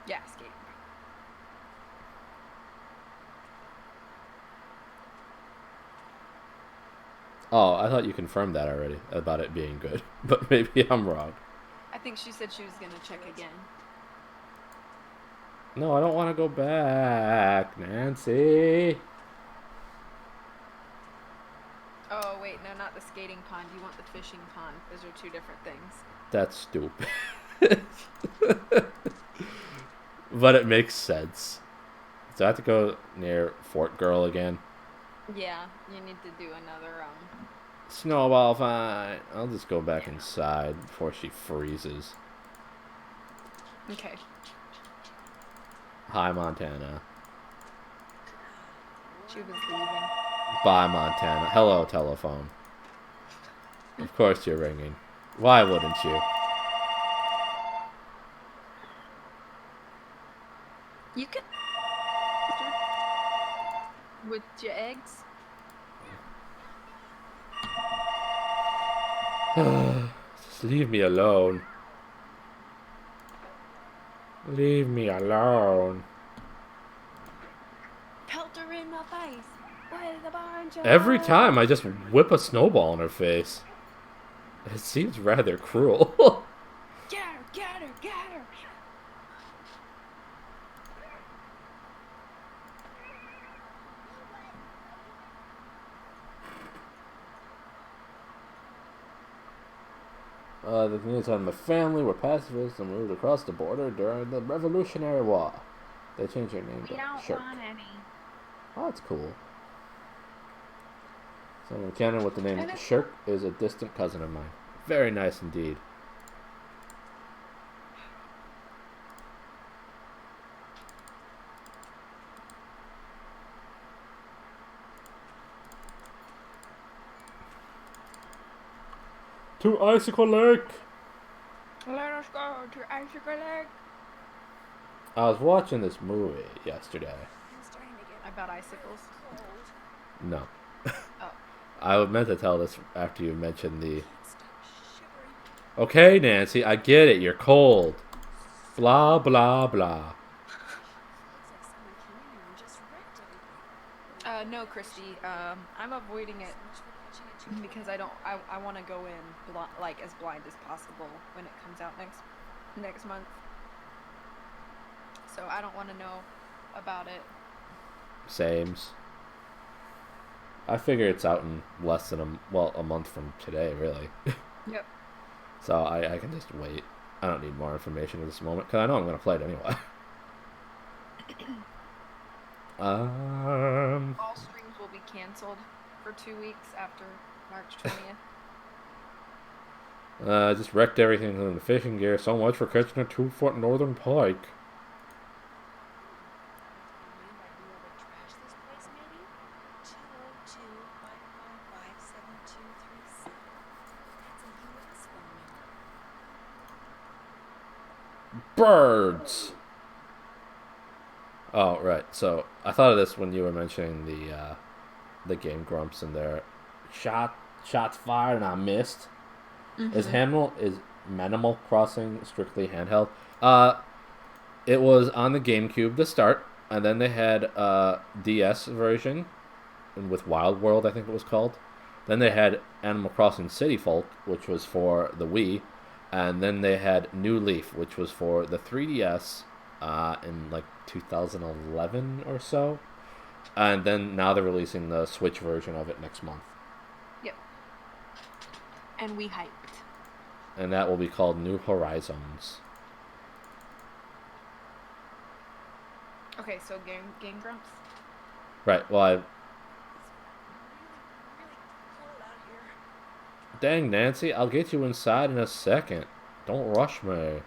Yeah, skating. Oh, I thought you confirmed that already about it being good. But maybe I'm wrong. I think she said she was gonna check again. No, I don't want to go back, Nancy. Oh wait, no, not the skating pond. You want the fishing pond. Those are two different things. That's stupid. But it makes sense. So I have to go near Fort Girl again. Yeah, you need to do another Snowball fight. I'll just go back inside before she freezes. Okay. Hi, Montana. She was leaving. Bye, Montana. Hello, telephone. Of course you're ringing. Why wouldn't you? You can. With your eggs. Just leave me alone. Leave me alone. Pelt her in the face. With a bunch of. Every time I just whip a snowball in her face. It seems rather cruel. Get her! Get her! Get her! The communities of my family were pacifists and moved across the border during the Revolutionary War. They changed their name We to don't Shirk. want any. Oh, that's cool. Someone in Canada with the name And it's- Shirk is a distant cousin of mine. Very nice indeed. To Icicle Lake! Let us go to Icicle Lake. I was watching this movie yesterday. I'm starting to get About icicles. cold. No. Oh. I meant to tell this after you mentioned the... Can't stop shivering. Okay, Nancy, I get it. You're cold. Blah, blah, blah. Looks like someone came No, Christy. I'm avoiding it So much for catching a chicken because I want to go in like as blind as possible when it comes out next month. So I don't want to know about it. Sames. I figure it's out in less than a month from today, really. Yep. So I can just wait. I don't need more information at this moment because I know I'm going to play it anyway. All streams will be canceled for 2 weeks after March 20th. Just wrecked everything in the fishing gear. So much for catching a 2-foot northern pike. You might be able to trash this place, maybe? 202-555-7237. That's a U.S. phone number. Birds. Oh right. So I thought of this when you were mentioning the Game Grumps and their shots fired and I missed. Is Animal Crossing strictly handheld? It was on the GameCube to start, and then they had a DS version, and with Wild World, I think it was called. Then they had Animal Crossing City Folk, which was for the Wii, and then they had New Leaf, which was for the 3DS in like 2011 or so. And then now they're releasing the Switch version of it next month. Yep. And we hyped. And that will be called New Horizons. Okay, so Game Grumps. Right, well, Really, really cold out here. Dang, Nancy, I'll get you inside in a second. Don't rush me.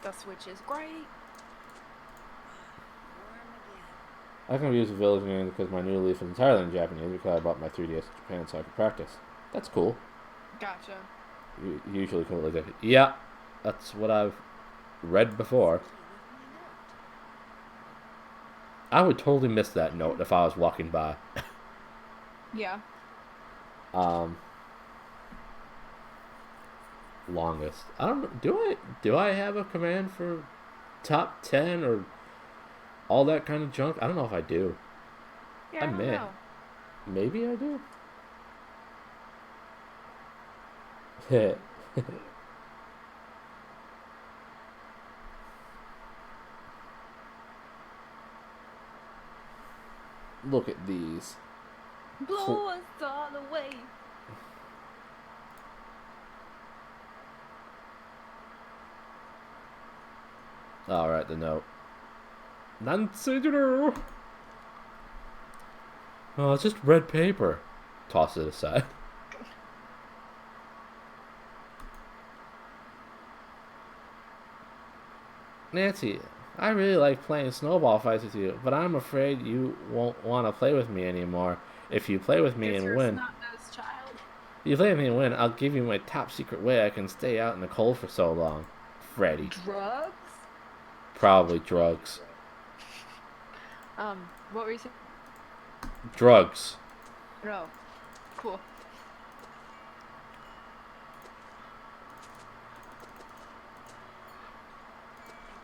The Switch is great. Warm again. I can use the village name because my New Leaf is entirely in Japanese because I bought my 3DS in Japan so I could practice. That's cool. Gotcha. Usually completely different. Yeah, that's what I've read before. I would totally miss that note if I was walking by. Yeah. Longest. I don't know. Do I have a command for top 10 or all that kind of junk? I don't know if I do. Yeah, I don't may. know. Maybe I do. Look at these. Blow us all away. Alright, the note. Nancy Drew. Oh, it's just red paper. Toss it aside. Nancy, I really like playing snowball fights with you, but I'm afraid you won't want to play with me anymore. If you play with me and win, Snot-nosed child. if you play with me and win, I'll give you my top secret way I can stay out in the cold for so long. Freddy. Drugs? Probably drugs. What were you saying? Drugs. No. Cool. I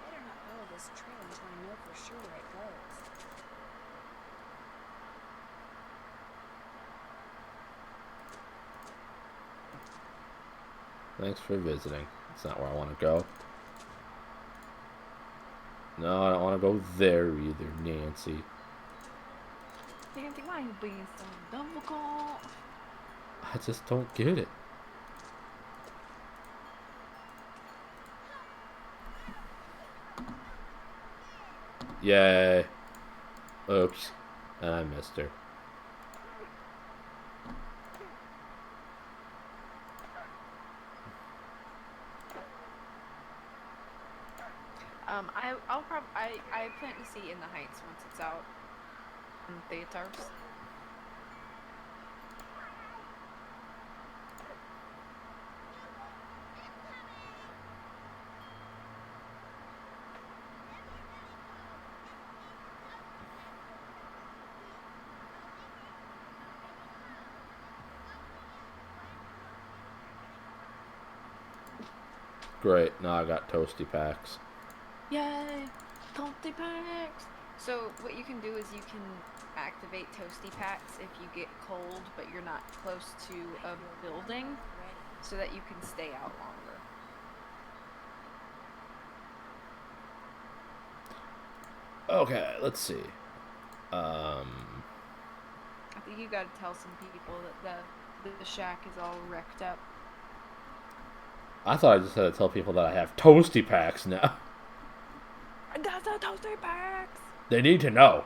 better not follow this trail until I know for sure where it goes. Thanks for visiting. That's not where I want to go. No, I don't want to go there either, Nancy. Nancy, why you being so difficult? I just don't get it. Yay. Oops. And I missed her. I plan to see In the Heights once it's out in theaters. Great. Now I got toasty packs. Yay! Toasty packs! So what you can do is you can activate toasty packs if you get cold but you're not close to a building so that you can stay out longer. Okay, let's see. I think you gotta tell some people that the shack is all wrecked up. I thought I just had to tell people that I have toasty packs now. I got the toasty packs! They need to know.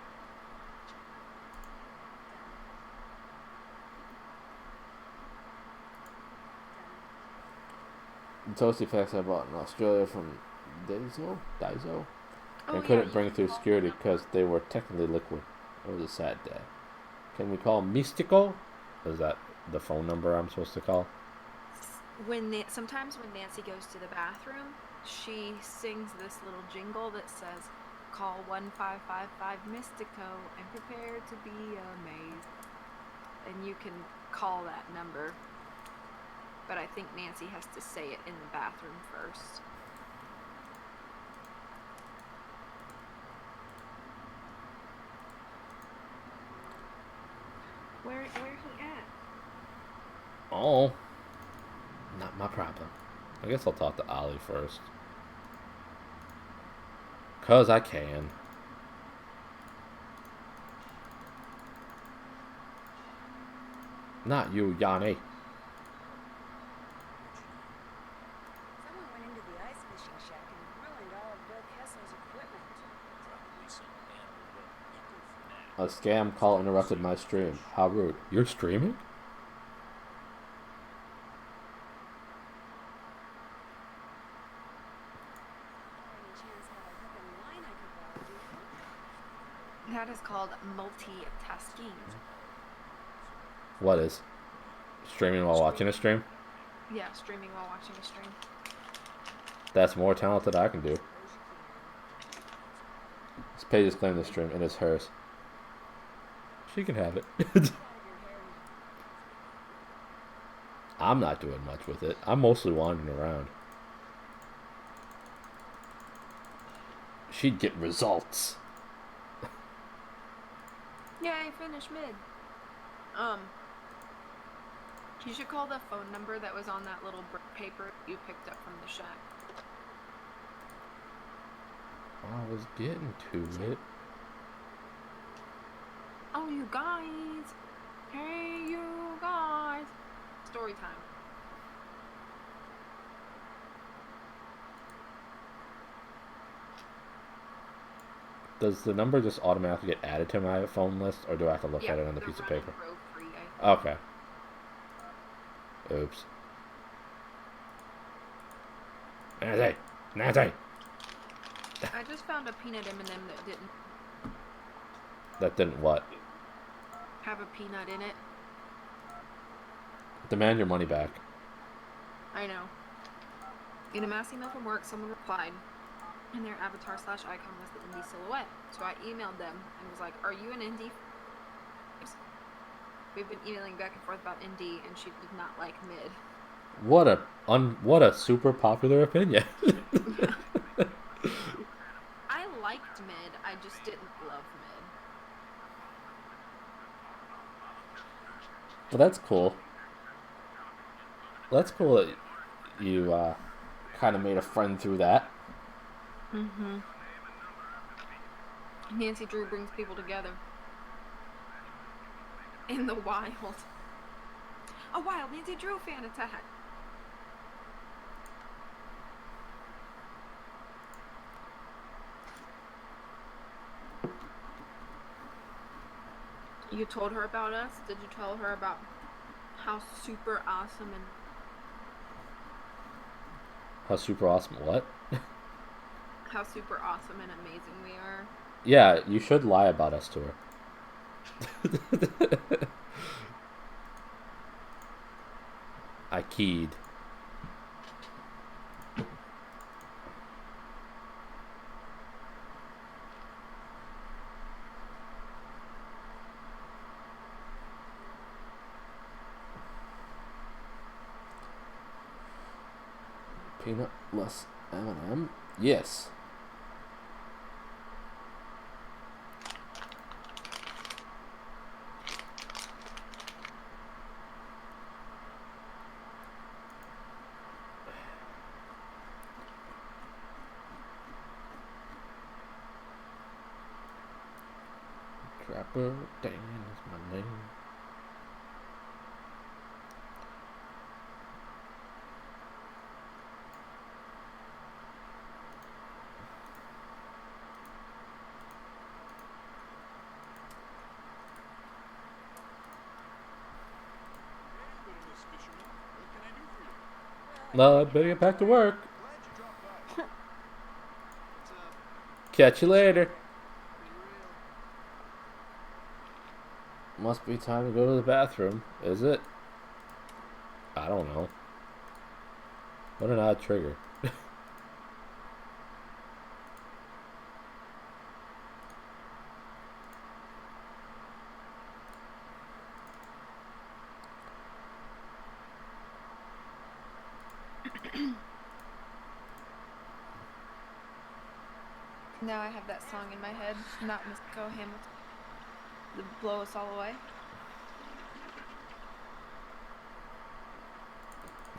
The toasty packs I bought in Australia from Daiso, Oh, and couldn't you bring can through call security them. because they were technically liquid. It was a sad day. Can we call Icicle? Is that the phone number I'm supposed to call? Sometimes when Nancy goes to the bathroom, she sings this little jingle that says, "Call 1555 Mystico and prepare to be amazed." And you can call that number. But I think Nancy has to say it in the bathroom first. Where he at? Oh, not my problem. I guess I'll talk to Ollie first. 'Cause I can. Not you, Yanni. Someone went into the ice fishing shack and ruined all of Bill Kessler's equipment. Probably some animal weapon. A scam call interrupted my stream. How rude. You're streaming? Any chance how to hook and line I could borrow, do you? That is called multitasking. What is? Streaming while watching a stream? Yeah, streaming while watching a stream. That's more talent that I can do. Suppose you can. This page is claiming the stream, and it's hers. She can have it. Get out of your hair now. I'm not doing much with it. I'm mostly wandering around. She'd get results. Yay, finish mid. You should call the phone number that was on that little paper you picked up from the shack. I was getting to it. Oh, you guys! Hey, you guys! Story time. Does the number just automatically get added to my phone list, or do I have to look at it on the they're piece of running paper? row free, I think. Okay. Oops. Nancy! I just found a peanut M&M that didn't That didn't what? have a peanut in it. Demand your money back. I know. In a mass email from work, someone replied, and their avatar/icon was the indie silhouette. So I emailed them and was like, "Are you an indie?" We've been emailing back and forth about indie, and she did not like mid. What a super popular opinion. I liked mid, I just didn't love mid. Well, that's cool. That's cool that you kind of made a friend through that. Mm-hmm. Nancy Drew brings people together. In the wild. A wild Nancy Drew fan attack. You told her about us? Did you tell her about how super awesome and How super awesome. What? how super awesome and amazing we are? Yeah, you should lie about us to her. I keyed. Peanut less M&M? Yes. Trapper Dan is my name. Hey, littlest fisherman. What can I do for you? Well, I better get back to work. Glad you dropped by. What's up? Catch you later. Been real. Must be time to go to the bathroom, is it? I don't know. What an odd trigger. Now I have that song in my head, not Miss Go Hamilton. The Blow Us All Away.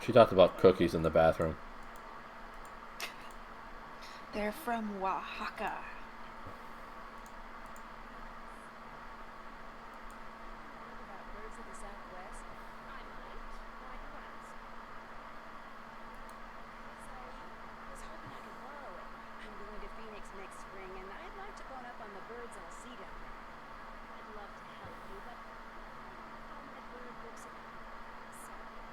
She talked about cookies in the bathroom. They're from Oaxaca. Heard about birds of the Southwest? I might. Why do you ask? I was hoping I could borrow it. I'm going to Phoenix next spring, and I'd like to bone up on the birds I'll see down there. I'd love to help you, but all my bird books are sorry.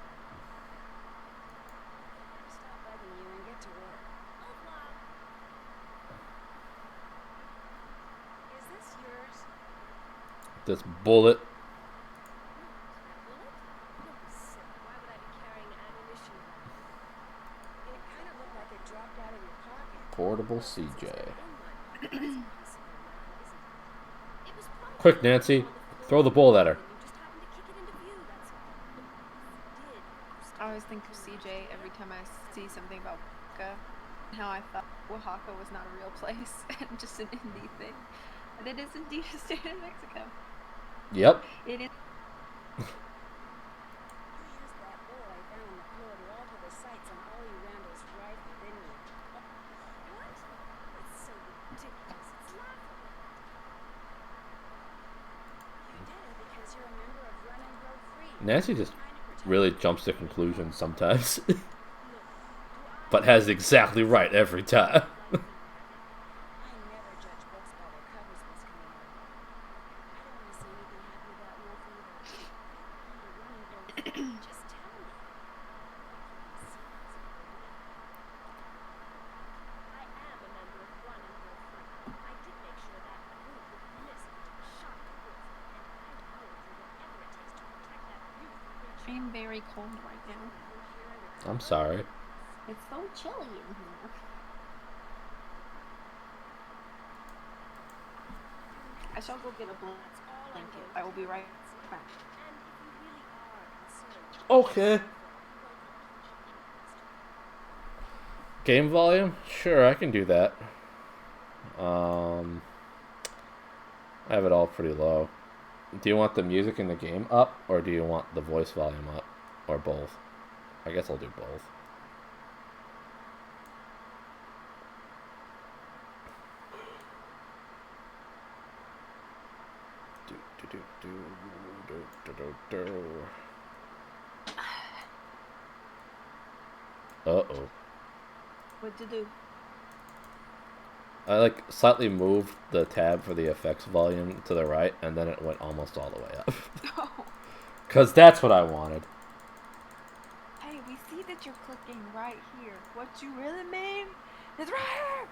Better stop bugging you and get to work. Au revoir. Is this yours? This bullet. A bullet? Don't be silly. Why would I be carrying ammunition around? It kind of looked like it dropped out of your pocket. Portable Since CJ. it's been in my pocket, it's impossible now, isn't it? It was probably Quick, Nancy. on the floor Throw the bullet at her. and you just happened to kick it into view, that's all. If you did, you still I always think of couldn't CJ reach every it. time I see something about Oaxaca. How I thought Oaxaca was not a real place and just an indie thing. And it is indeed a state of Mexico. Yep. It is. You used that boy found on the floor to alter the sights on Ollie Randall's rifle, didn't you? What? It's so ridiculous. It's laughable. You did it because you're a member of Run and Grow Free. Nancy just Trying to protect really the jumps to planet. conclusions sometimes. Look, do But I has exactly right every time. I never judge books by their covers, Miss Camino. I don't want to see anything happen to that wolf either. Under Run and Grow Free, just tell me. Please, I am a member of Run and Grow Free. I did make sure that group would be missed until we shot the wolf, and I will do whatever it takes to protect that beautiful creature. I'm very cold right now. We're here undercover. I'm sorry. It's so chilly in here. I shall go get a blanket. I will be right back. And if you really are concerned, Okay. Game volume? Sure, I can do that. I have it all pretty low. Do you want the music in the game up, or do you want the voice volume up, or both? I guess I'll do both. Uh-oh. What to do? I like slightly moved the tab for the effects volume to the right, and then it went almost all the way up. Oh, Because that's what I wanted. hey, we see that you're clicking right here. What you really mean is right here.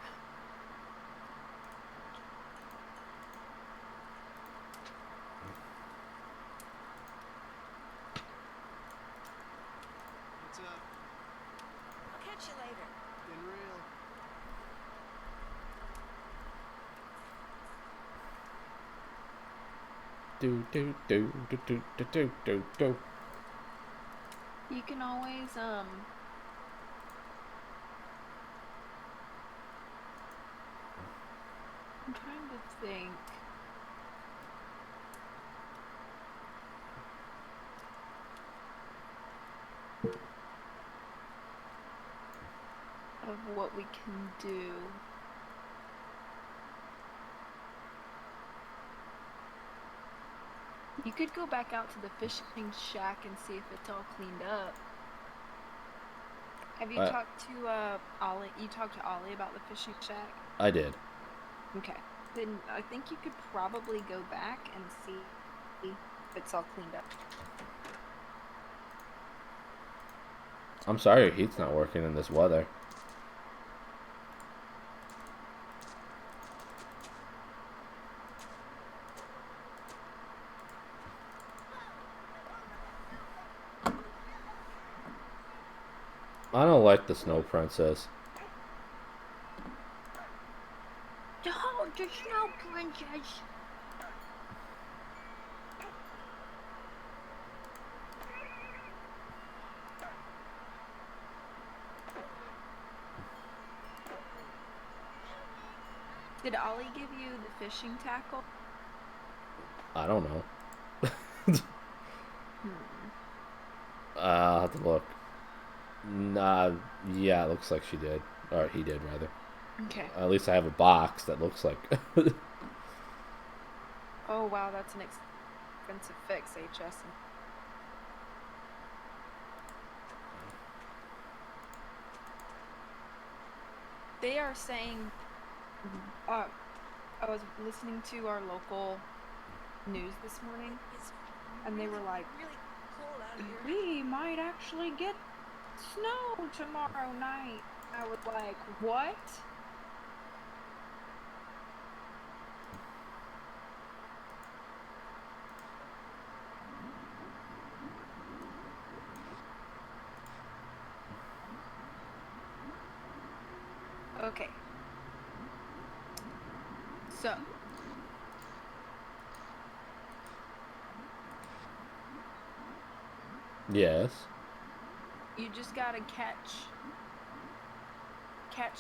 What's up? I'll catch you later. Been real. Do do do do do do do do do. You can always think of what we can do. You could go back out to the fishing shack and see if it's all cleaned up. Have you talked to Ollie? You talked to Ollie about the fishing shack? I did. Okay. Then I think you could probably go back and see if it's all cleaned up. I'm sorry your heat's not working in this weather. I don't like the Snow Princess. Oh, the Snow Princess! Did Ollie give you the fishing tackle? I don't know. I'll have to look. Nah, yeah, it looks like she did. Or he did, rather. Okay. At least I have a box that looks like... Oh, wow, that's an expensive fix, ICEst. They are saying... I was listening to our local news this morning, and they were like, really cold out here. we might actually get snow tomorrow night. I was like, what? Okay. So, Yes. you just gotta catch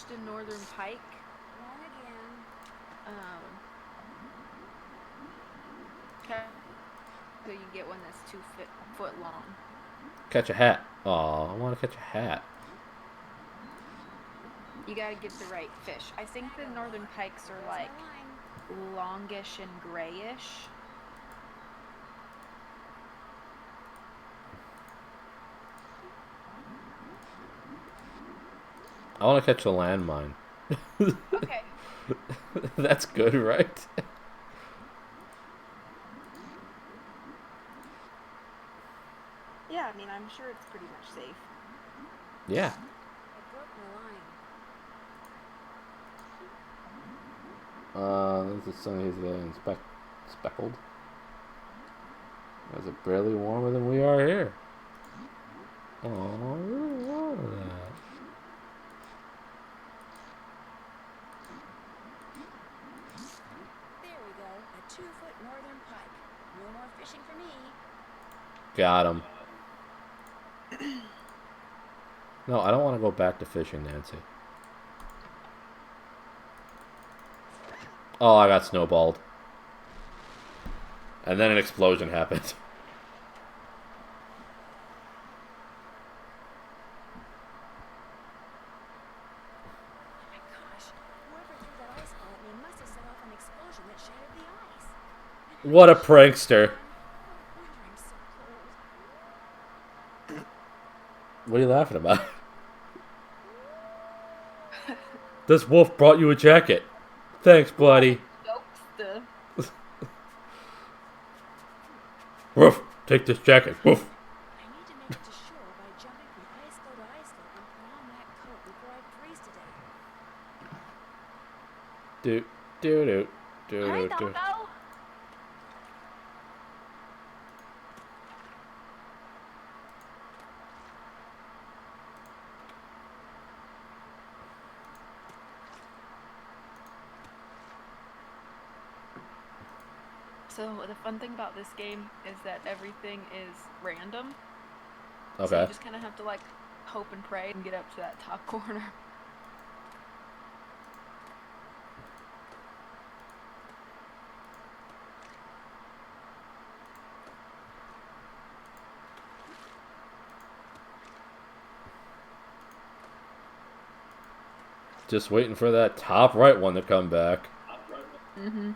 the northern pike. Wrong again. So you get one that's 2 foot long. Catch a hat. Aw, I want to catch a hat. You gotta get the right fish. I think the northern pikes are like longish and grayish. I want to catch a landmine. Okay. That's good, right? Yeah, I mean, I'm sure it's pretty much safe. Yeah. I broke my line. This is something he's speckled. Is it barely warmer than we are here? Oh, I really wanted that. There we go. A 2-foot northern pike. No more fishing for me. Got him. No, I don't want to go back to fishing, Nancy. Oh, I got snowballed. And then an explosion happened. Oh my gosh. Whoever threw that ice ball at me must have set off an explosion that shattered the ice. What a prankster. No wonder I'm so cold. What are you laughing about? This wolf brought you a jacket. Thanks, buddy. Jokester. Woof. Take this jacket. Woof. I need to make it to shore by jumping from Icicle to Icicle and put on that coat before I freeze to death. Hey, doggo. So the fun thing about this game is that everything is random. So Okay. you just kind of have to like hope and pray and get up to that top corner. Just waiting for that top right one to come back. Mm-hmm.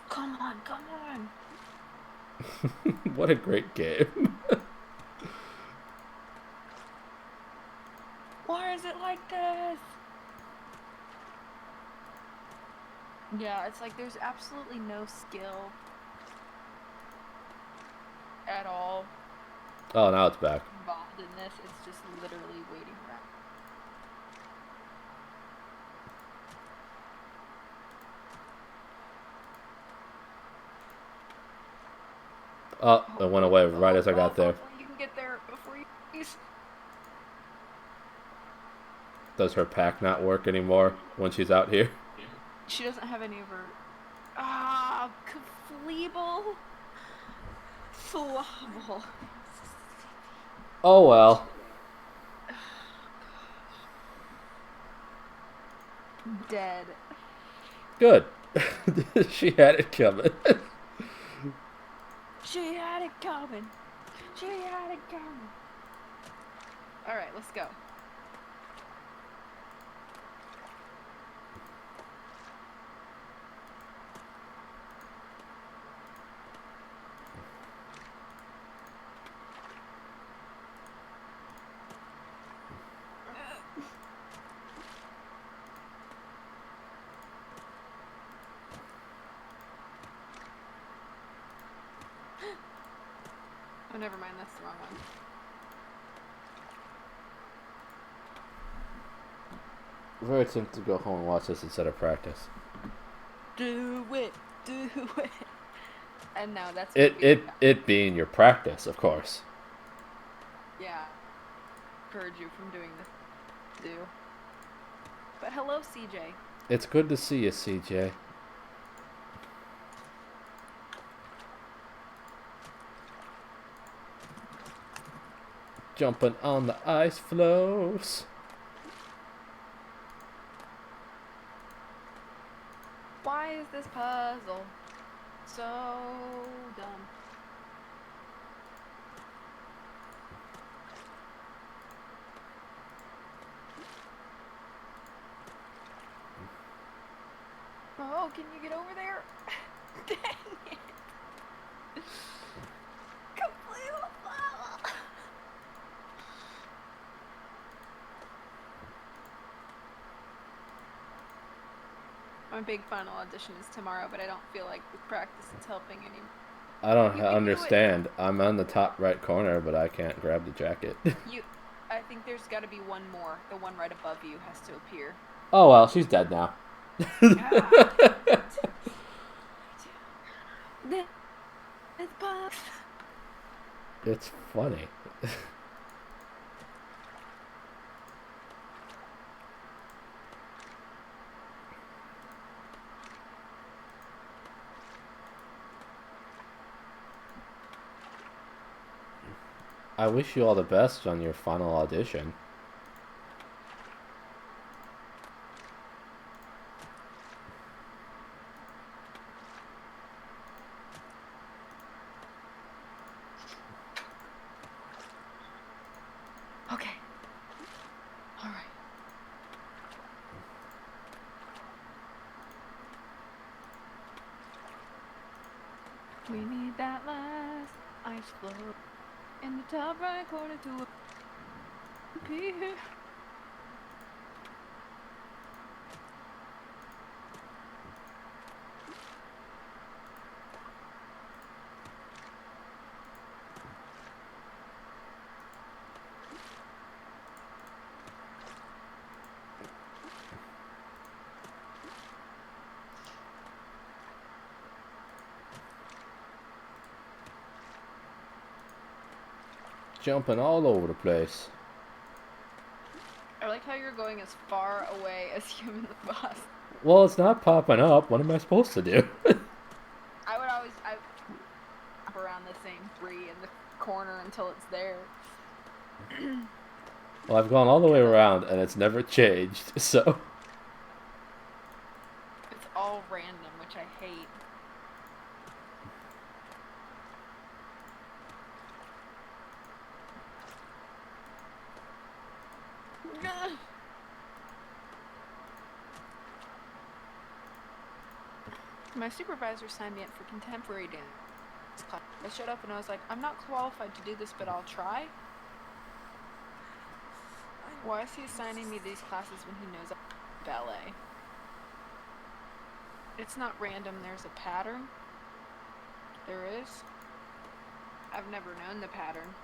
Come on, come on. What a great game. Why is it like this? Yeah, it's like there's absolutely no skill at all Oh, now it's back. involved in this. It's just literally waiting around. Oh, it went away right as I got there. Hopefully you can get there before you. Does her pack not work anymore when she's out here? She doesn't have any of her. Ah, Fleeble. Flobble. Oh well. Dead. Good. She had it coming. She had it coming. She had it coming. Alright, let's go. Oh, never mind, that's the wrong one. Very tempted to go home and watch this instead of practice. Do it, do it. And now that's It being your practice, of course. Yeah. Encourage you from doing this. Do. But hello, CJ. It's good to see you, CJ. Jumping on the ice floes. Why is this puzzle so dumb? Oh, can you get over there? Dang it. Complete level. My big final audition is tomorrow, but I don't feel like the practice is helping anymore. I don't You can do understand. I'm on the top right corner, but I can't grab the jacket. I think there's got to be one more. The one right above you has to appear. Oh well, she's dead now. It's buff. It's funny. I wish you all the best on your final audition. Okay. All right. We need that last ice floe in the top right corner to appear. Jumping all over the place. I like how you're going as far away as humanly possible. Well, it's not popping up. What am I supposed to do? until it's there. Well, I've gone all the way around and it's never changed, so. It's all random, which I hate. My supervisor signed me up for contemporary dance class. I showed up and I was like, I'm not qualified to do this, but I'll try. Why is he assigning me these classes when he knows I'm ballet? It's not random, there's a pattern. There is. I've never known the pattern.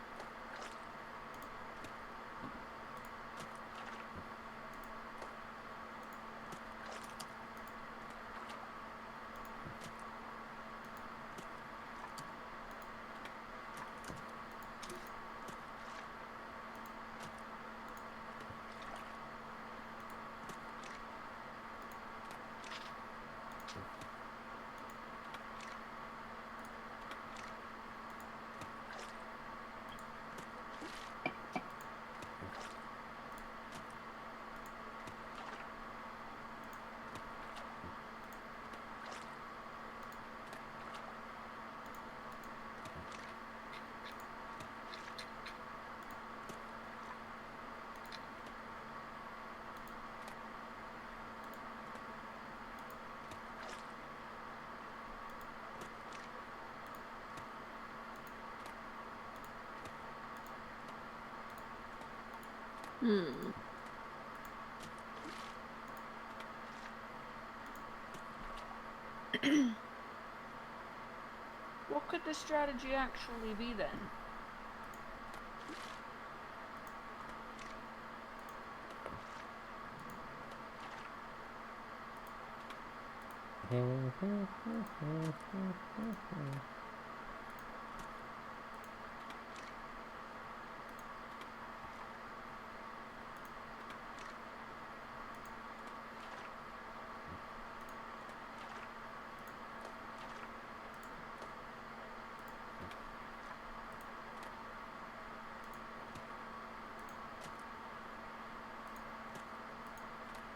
What could the strategy actually be then?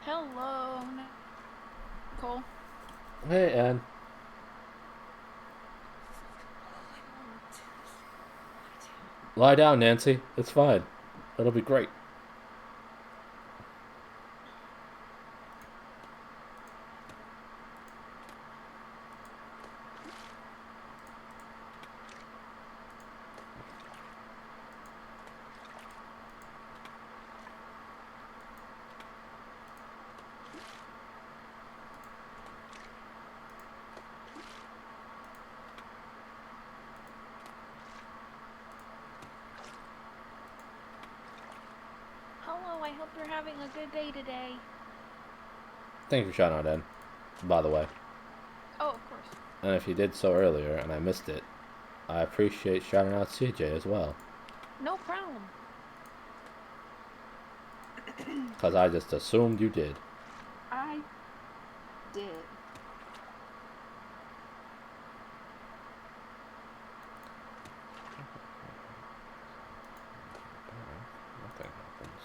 Hello, Nicole. Hey, Ann. Lie down, Nancy. It's fine. It'll be great. Hello, I hope you're having a good day today. Thank you for shouting out, Ann. By the way. Oh, of course. And if you did so earlier and I missed it, I appreciate shouting out CJ as well. No problem. Because I just assumed you did. I did. Nothing happens.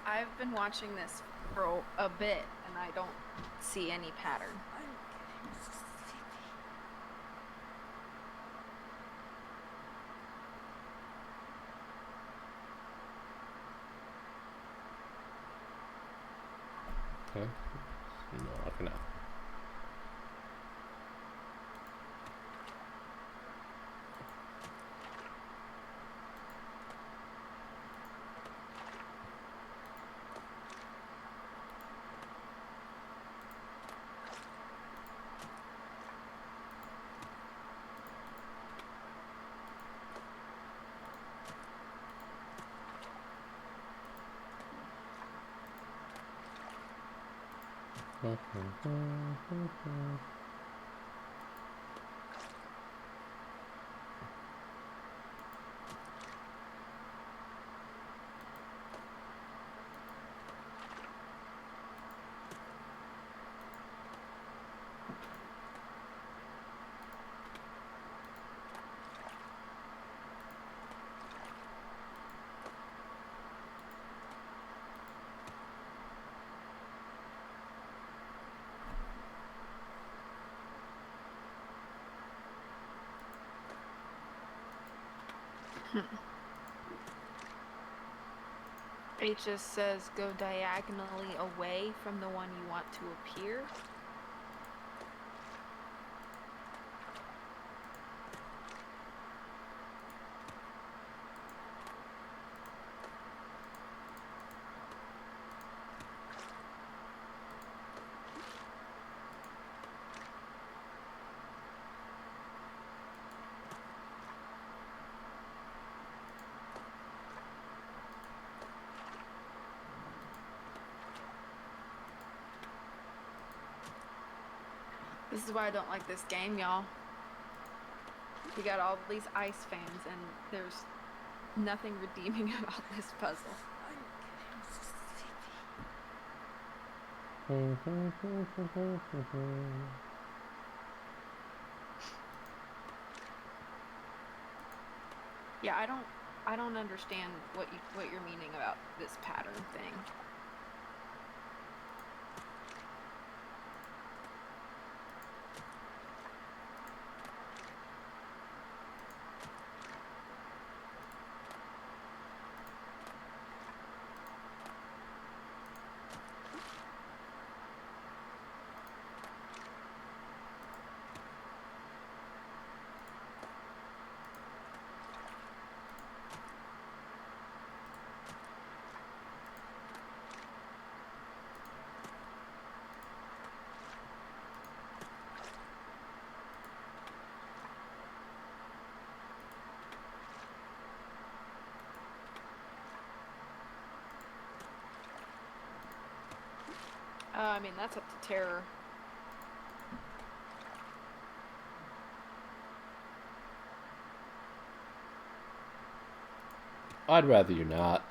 I've been watching this for a bit, and I don't see any pattern. Okay. No, I cannot. It just says go diagonally away from the one you want to appear. This is why I don't like this game, y'all. You got all these Ice fans, and there's nothing redeeming about this puzzle. Yeah, I don't understand what you're meaning about this pattern thing. I mean, that's up to Terror. I'd rather you not.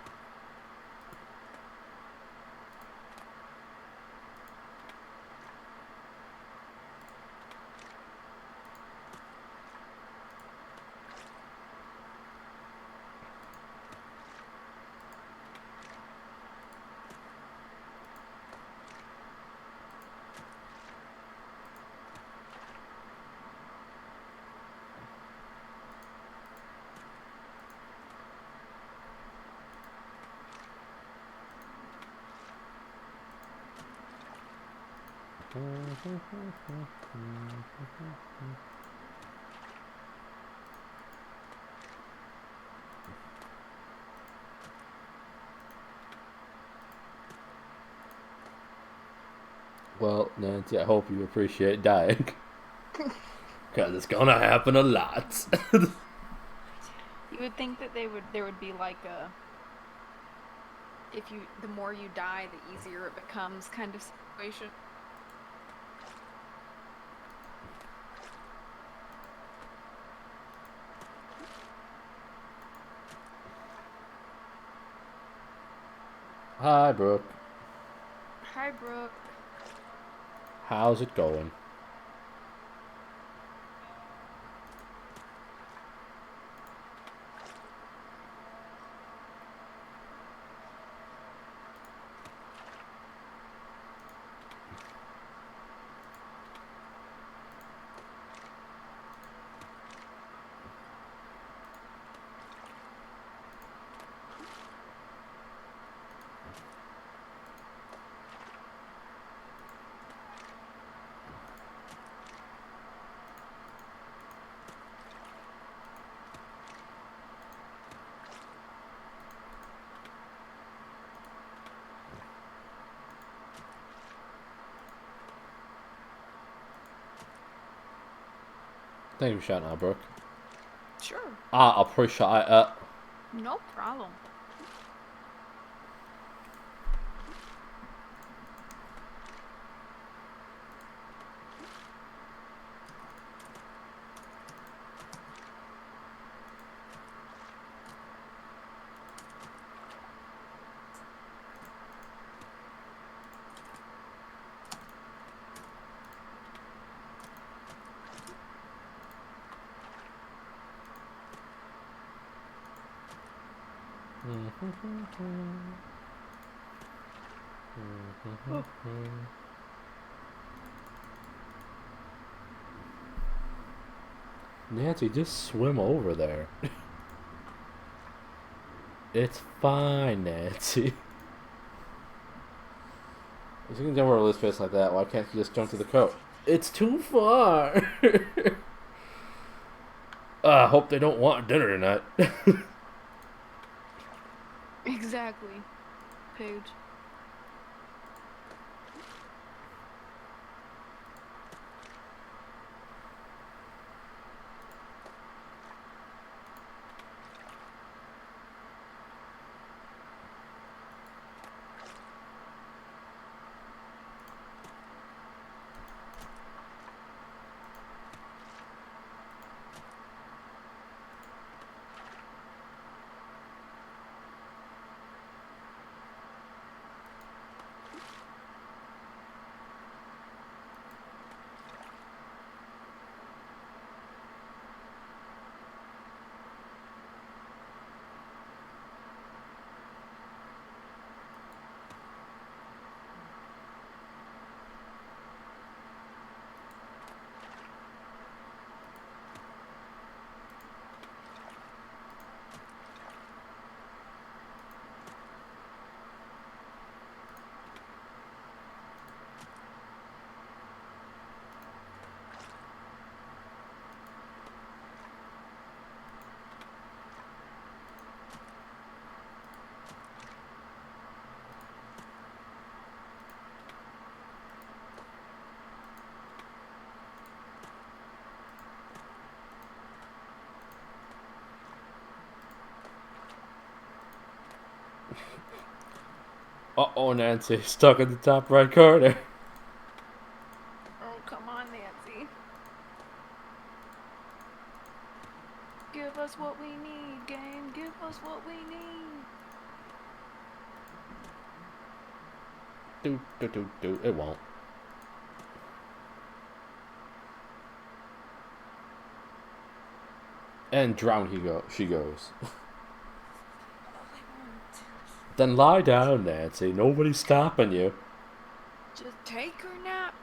Well, Nancy, I hope you appreciate dying. Because it's gonna happen a lot. You would think that there would be like a, the more you die, the easier it becomes kind of situation. Hi, Brooke. Hi, Brooke. How's it going? Thank you for shouting out, Brooke. Sure. I appreciate it. No problem. Nancy, just swim over there. It's fine, Nancy. If you can jump over a space like that, why can't you just jump to the coat? It's too far. I hope they don't want dinner tonight. Exactly. Paige. Uh-oh, Nancy. Stuck in the top right corner. Oh, come on, Nancy. Give us what we need, game. Give us what we need. Do. It won't. And drown she goes. Then lie down, Nancy. Nobody's stopping you. Just take her nap.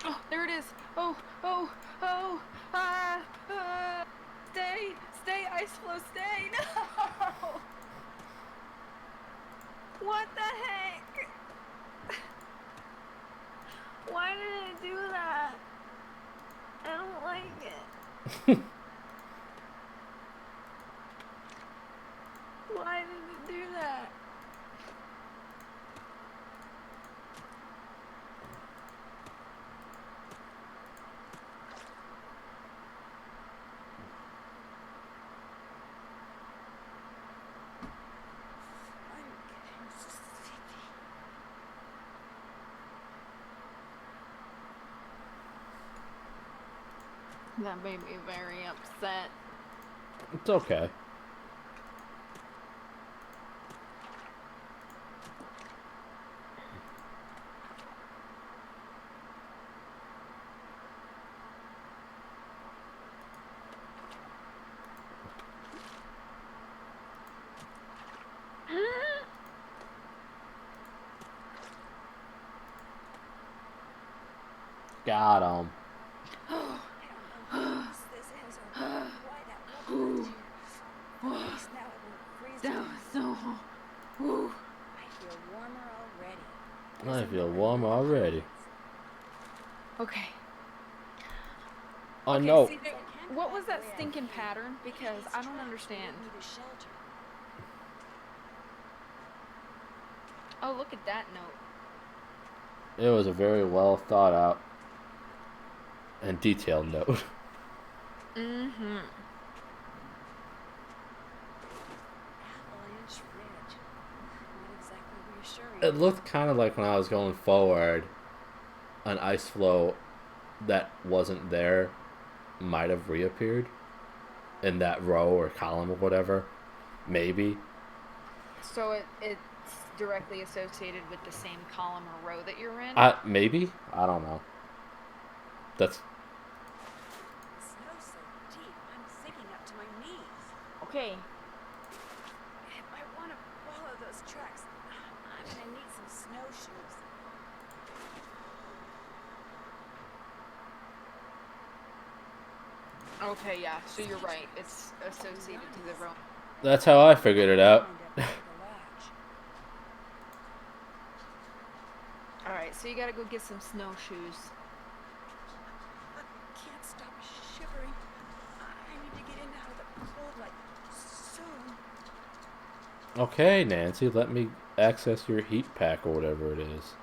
Oh, there it is. Oh. Stay, Icicle, stay. No. What the heck? Why did it do that? I don't like it. Why did it do that? That made me very upset. It's okay. Got him. I don't know whose this is or why that rubber left here. But at least now it won't freeze to That me. was so. Woo. I feel warmer already. I feel warm already. Okay. Oh Okay, no. see, what was that stinking pattern? Because I don't understand. Need a shelter. Oh, look at that note. It was a very well thought out and detailed note. Mm-hmm. Avalanche Ridge. Not exactly reassuring. It looked kind of like when I was going forward, an ice floe that wasn't there might have reappeared in that row or column or whatever. Maybe. So it's directly associated with the same column or row that you're in? Maybe? I don't know. That's... The snow's so deep, I'm sinking up to my knees. Okay. If I want to follow those tracks, I'm gonna need some snowshoes. Okay, yeah. So you're right. It's associated to the row. That's how I figured it out. Find up the latch. Alright, so you gotta go get some snowshoes. I can't stop shivering. I need to get in out of the cold like soon. Okay, Nancy, let me access your heat pack or whatever it is.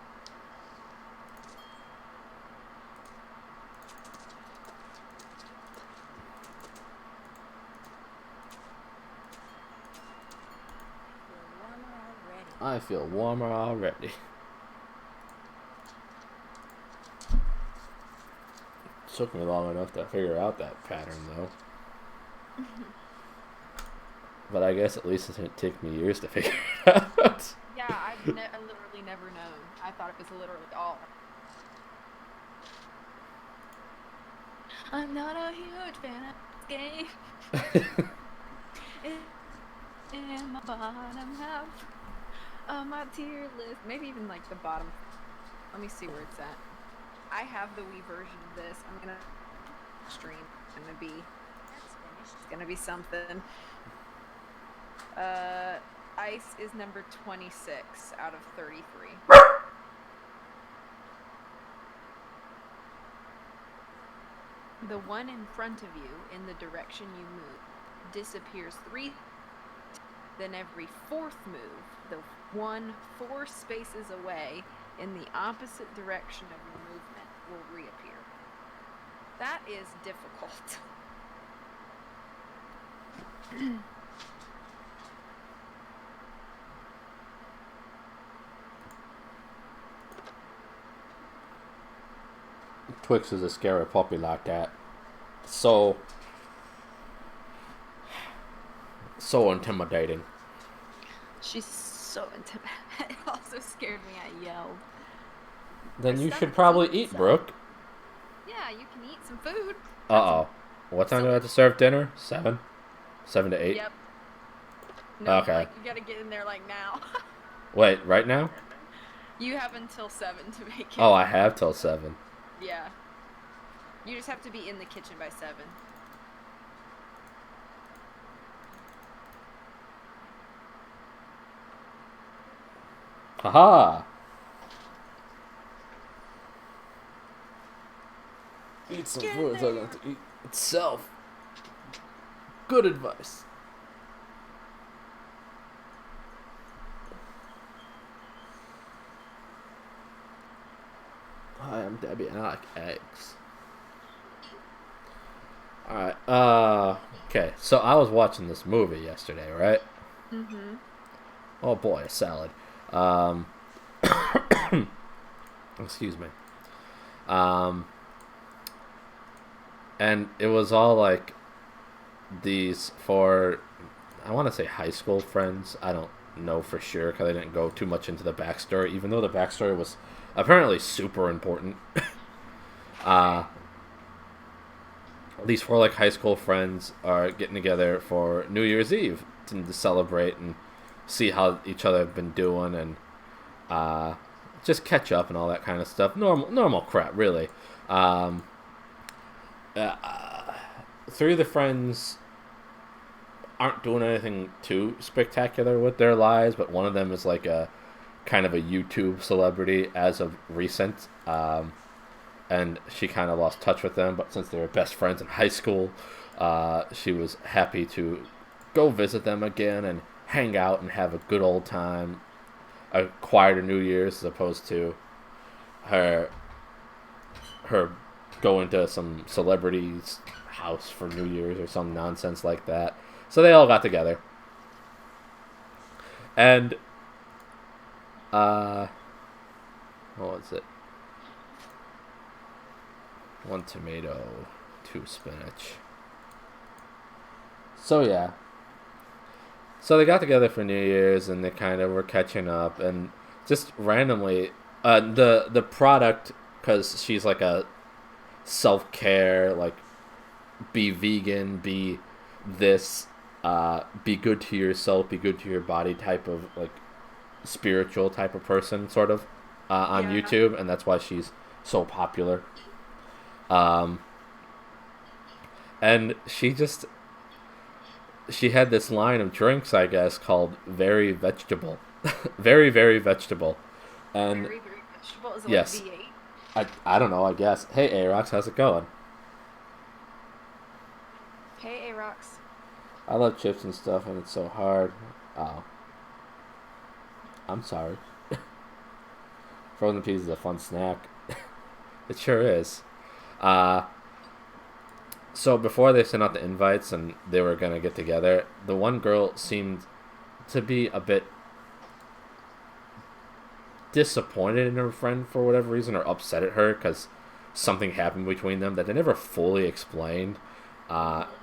I feel warmer already. Took me long enough to figure out that pattern, though. But I guess at least it didn't take me years to figure it out. Yeah, I literally never known. I thought it was literally all. I'm not a huge fan of this game. In my bottom half of my tier list. Maybe even like the bottom. Let me see where it's at. I have the Wii version of this. I'm gonna stream. It's gonna be something. Ice is number 26 out of 33. The one in front of you, in the direction you move, disappears 3. Then every 4th move, the one 4 spaces away in the opposite direction of your movement will reappear. That is difficult. Twix is a scary puppy like that. So intimidating. She's so intimidating. It also scared me. I yelled. Then Her you should stomach's probably eating eat, some. Brooke. Yeah, you can eat some food. Uh-oh. What time do I have to serve dinner? 7? 7 to 8? Yep. No, Okay. like, you gotta get in there, like, now. Wait, right now? You have until 7 to make it. Oh, I have till 7. Yeah. You just have to be in the kitchen by 7. Haha! Eat some food so I don't have to eat itself. Good advice. Hi, I'm Debbie and I like eggs. Alright, okay, so I was watching this movie yesterday, right? Mm-hmm. Oh boy, a salad. Excuse me. and it was all like these four, I want to say high school friends. I don't know for sure because I didn't go too much into the backstory, even though the backstory was apparently super important. uh, these four like high school friends are getting together for New Year's Eve to celebrate and see how each other have been doing and just catch up and all that kind of stuff. Normal crap, really. Three of the friends aren't doing anything too spectacular with their lives, but one of them is like a kind of a YouTube celebrity as of recent. And she kind of lost touch with them, but since they were best friends in high school, she was happy to go visit them again and hang out and have a good old time, a quieter New Year's as opposed to her going to some celebrity's house for New Year's or some nonsense like that. So they all got together. And what was it? 1 tomato, 2 spinach. So yeah. So they got together for New Year's and they kind of were catching up and just randomly the product, because she's like a self-care, like be vegan, be this, be good to yourself, be good to your body type of like spiritual type of person sort of on YouTube, and that's why she's so popular. And she had this line of drinks, I guess, called Very Vegetable. Very, very vegetable. And Very, very vegetable. Is it yes. like V8? I don't know, I guess. Hey, Arox, how's it going? Hey, Arox. I love chips and stuff, and it's so hard. Oh. I'm sorry. Frozen peas is a fun snack. It sure is. So before they sent out the invites and they were going to get together, the one girl seemed to be a bit disappointed in her friend for whatever reason, or upset at her because something happened between them that they never fully explained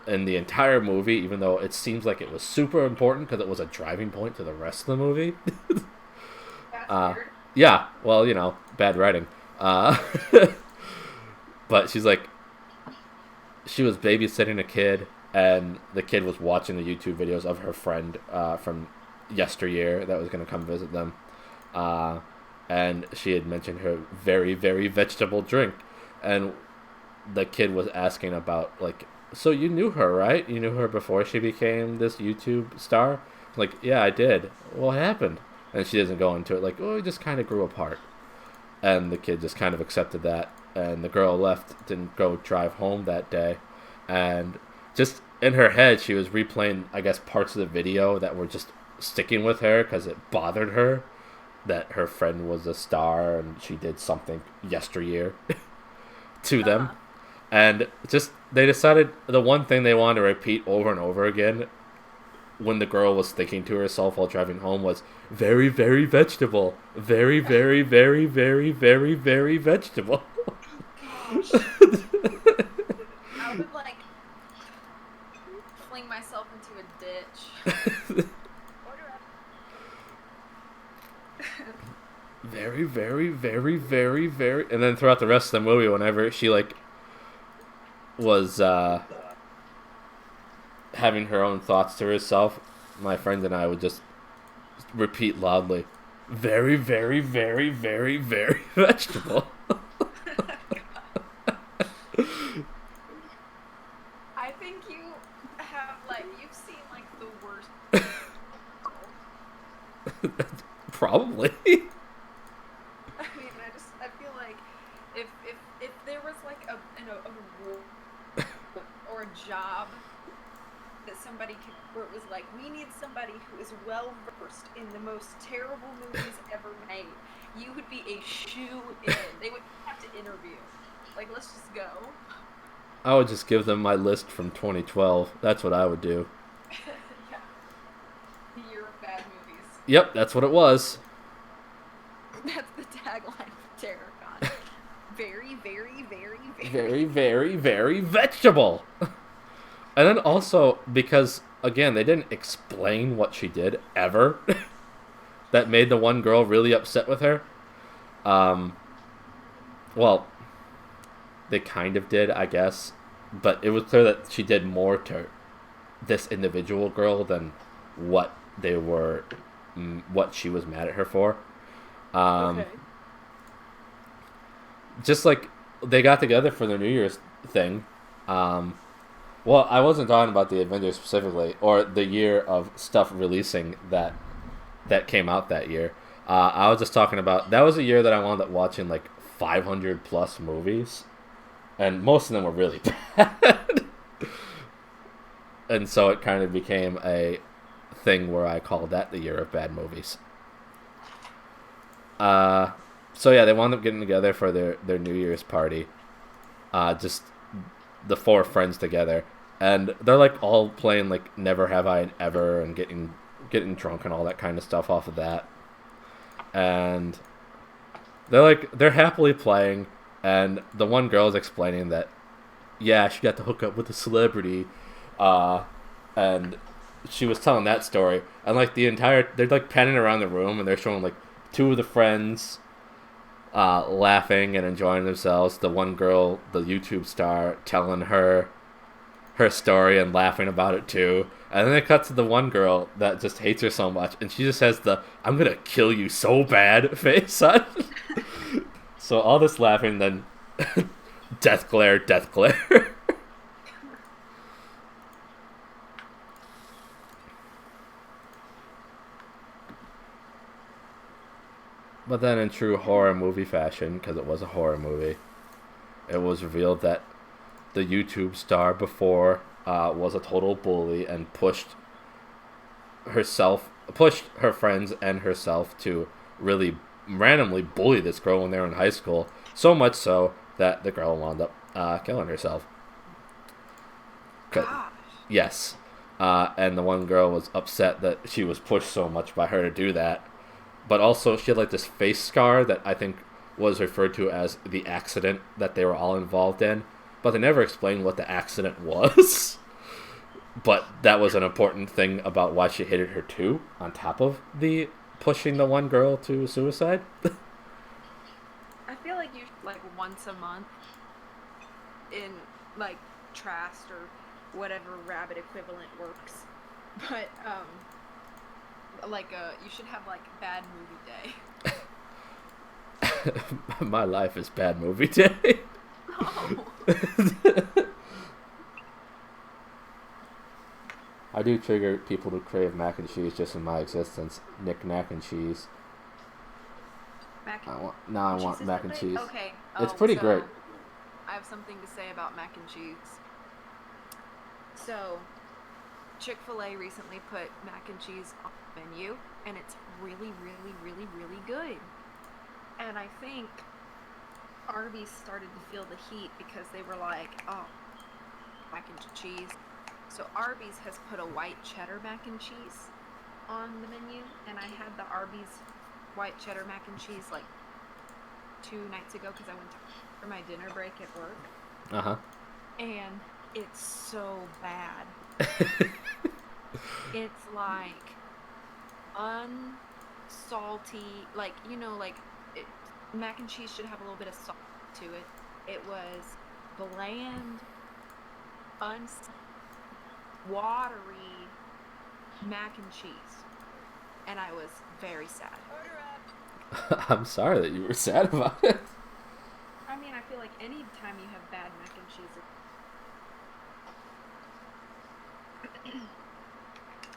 in the entire movie, even though it seems like it was super important because it was a driving point to the rest of the movie. That's weird. Yeah, well, you know, bad writing. But she's like, she was babysitting a kid, and the kid was watching the YouTube videos of her friend from yesteryear that was going to come visit them. And she had mentioned her very, very vegetable drink. And the kid was asking about, like, so you knew her, right? You knew her before she became this YouTube star? Like, yeah, I did. What happened? And she doesn't go into it, like, oh, we just kind of grew apart. And the kid just kind of accepted that. And the girl left, didn't go drive home that day. And just in her head, she was replaying, I guess, parts of the video that were just sticking with her because it bothered her that her friend was a star and she did something yesteryear to them. And just, they decided the one thing they wanted to repeat over and over again when the girl was thinking to herself while driving home was, very, very vegetable. Very, very, very, very, very, very vegetable. Gosh. I would, like, fling myself into a ditch. Order up. Very, very, very, very, very... And then throughout the rest of the movie, whenever she, like, was having her own thoughts to herself, my friend and I would just repeat loudly, very, very, very, very, very vegetable. I think you have, like, you've seen, like, the worst. Probably. I mean, I feel like if there was, like, a role or a job that somebody could, where it was like, we need somebody who is well versed in the most terrible movies ever made, you would be a shoe-in. They would have to interview. Like, let's just go. I would just give them my list from 2012. That's what I would do. Yeah. The year of bad movies. Yep, that's what it was. That's the tagline for TerrorCon. very, very, very, Very, very, very vegetable. And then also, because, again, they didn't explain what she did, ever. That made the one girl really upset with her. Well, they kind of did, I guess. But it was clear that she did more to this individual girl than what they were, what she was mad at her for. Okay. Just like they got together for their New Year's thing. Well, I wasn't talking about the Avengers specifically, or the year of stuff releasing that came out that year. I was just talking about that was a year that I wound up watching like 500 plus movies, and most of them were really bad. And so it kind of became a thing where I called that the year of bad movies. So yeah, they wound up getting together for their New Year's party. Just the four friends together, and they're like all playing like Never Have I Ever and getting drunk and all that kind of stuff off of that. And they're happily playing, and the one girl is explaining that yeah, she got to hook up with a celebrity, and she was telling that story, and like they're like panning around the room, and they're showing like two of the friends laughing and enjoying themselves. The one girl, the YouTube star, telling her story and laughing about it too. And then it cuts to the one girl that just hates her so much, and she just has the "I'm gonna kill you so bad" face on. So all this laughing, then death glare, death glare. But then in true horror movie fashion, because it was a horror movie, it was revealed that the YouTube star before was a total bully and pushed her friends and herself to really randomly bully this girl when they were in high school. So much so that the girl wound up killing herself. Gosh. Yes. And the one girl was upset that she was pushed so much by her to do that. But also, she had like this face scar that I think was referred to as the accident that they were all involved in. But they never explained what the accident was. But that was an important thing about why she hated her too, on top of the pushing the one girl to suicide. I feel like you like once a month in like Trast or whatever rabbit equivalent works. But you should have like bad movie day. My life is bad movie day. Oh. I do trigger people to crave mac and cheese just in my existence. Knick Knack and cheese. I want mac and cheese. Okay. It's pretty great. I have something to say about mac and cheese. So, Chick-fil-A recently put mac and cheese on the menu, and it's really, really, really, really good. And I think Arby's started to feel the heat because they were like, oh, mac and cheese. So Arby's has put a white cheddar mac and cheese on the menu, and I had the Arby's white cheddar mac and cheese like 2 nights ago because I went for my dinner break at work. Uh-huh. And it's so bad. It's like unsalty, like, you know, like mac and cheese should have a little bit of salt to it. It was bland, watery mac and cheese, and I was very sad. I'm sorry that you were sad about it. I mean, I feel like any time you have bad mac and cheese.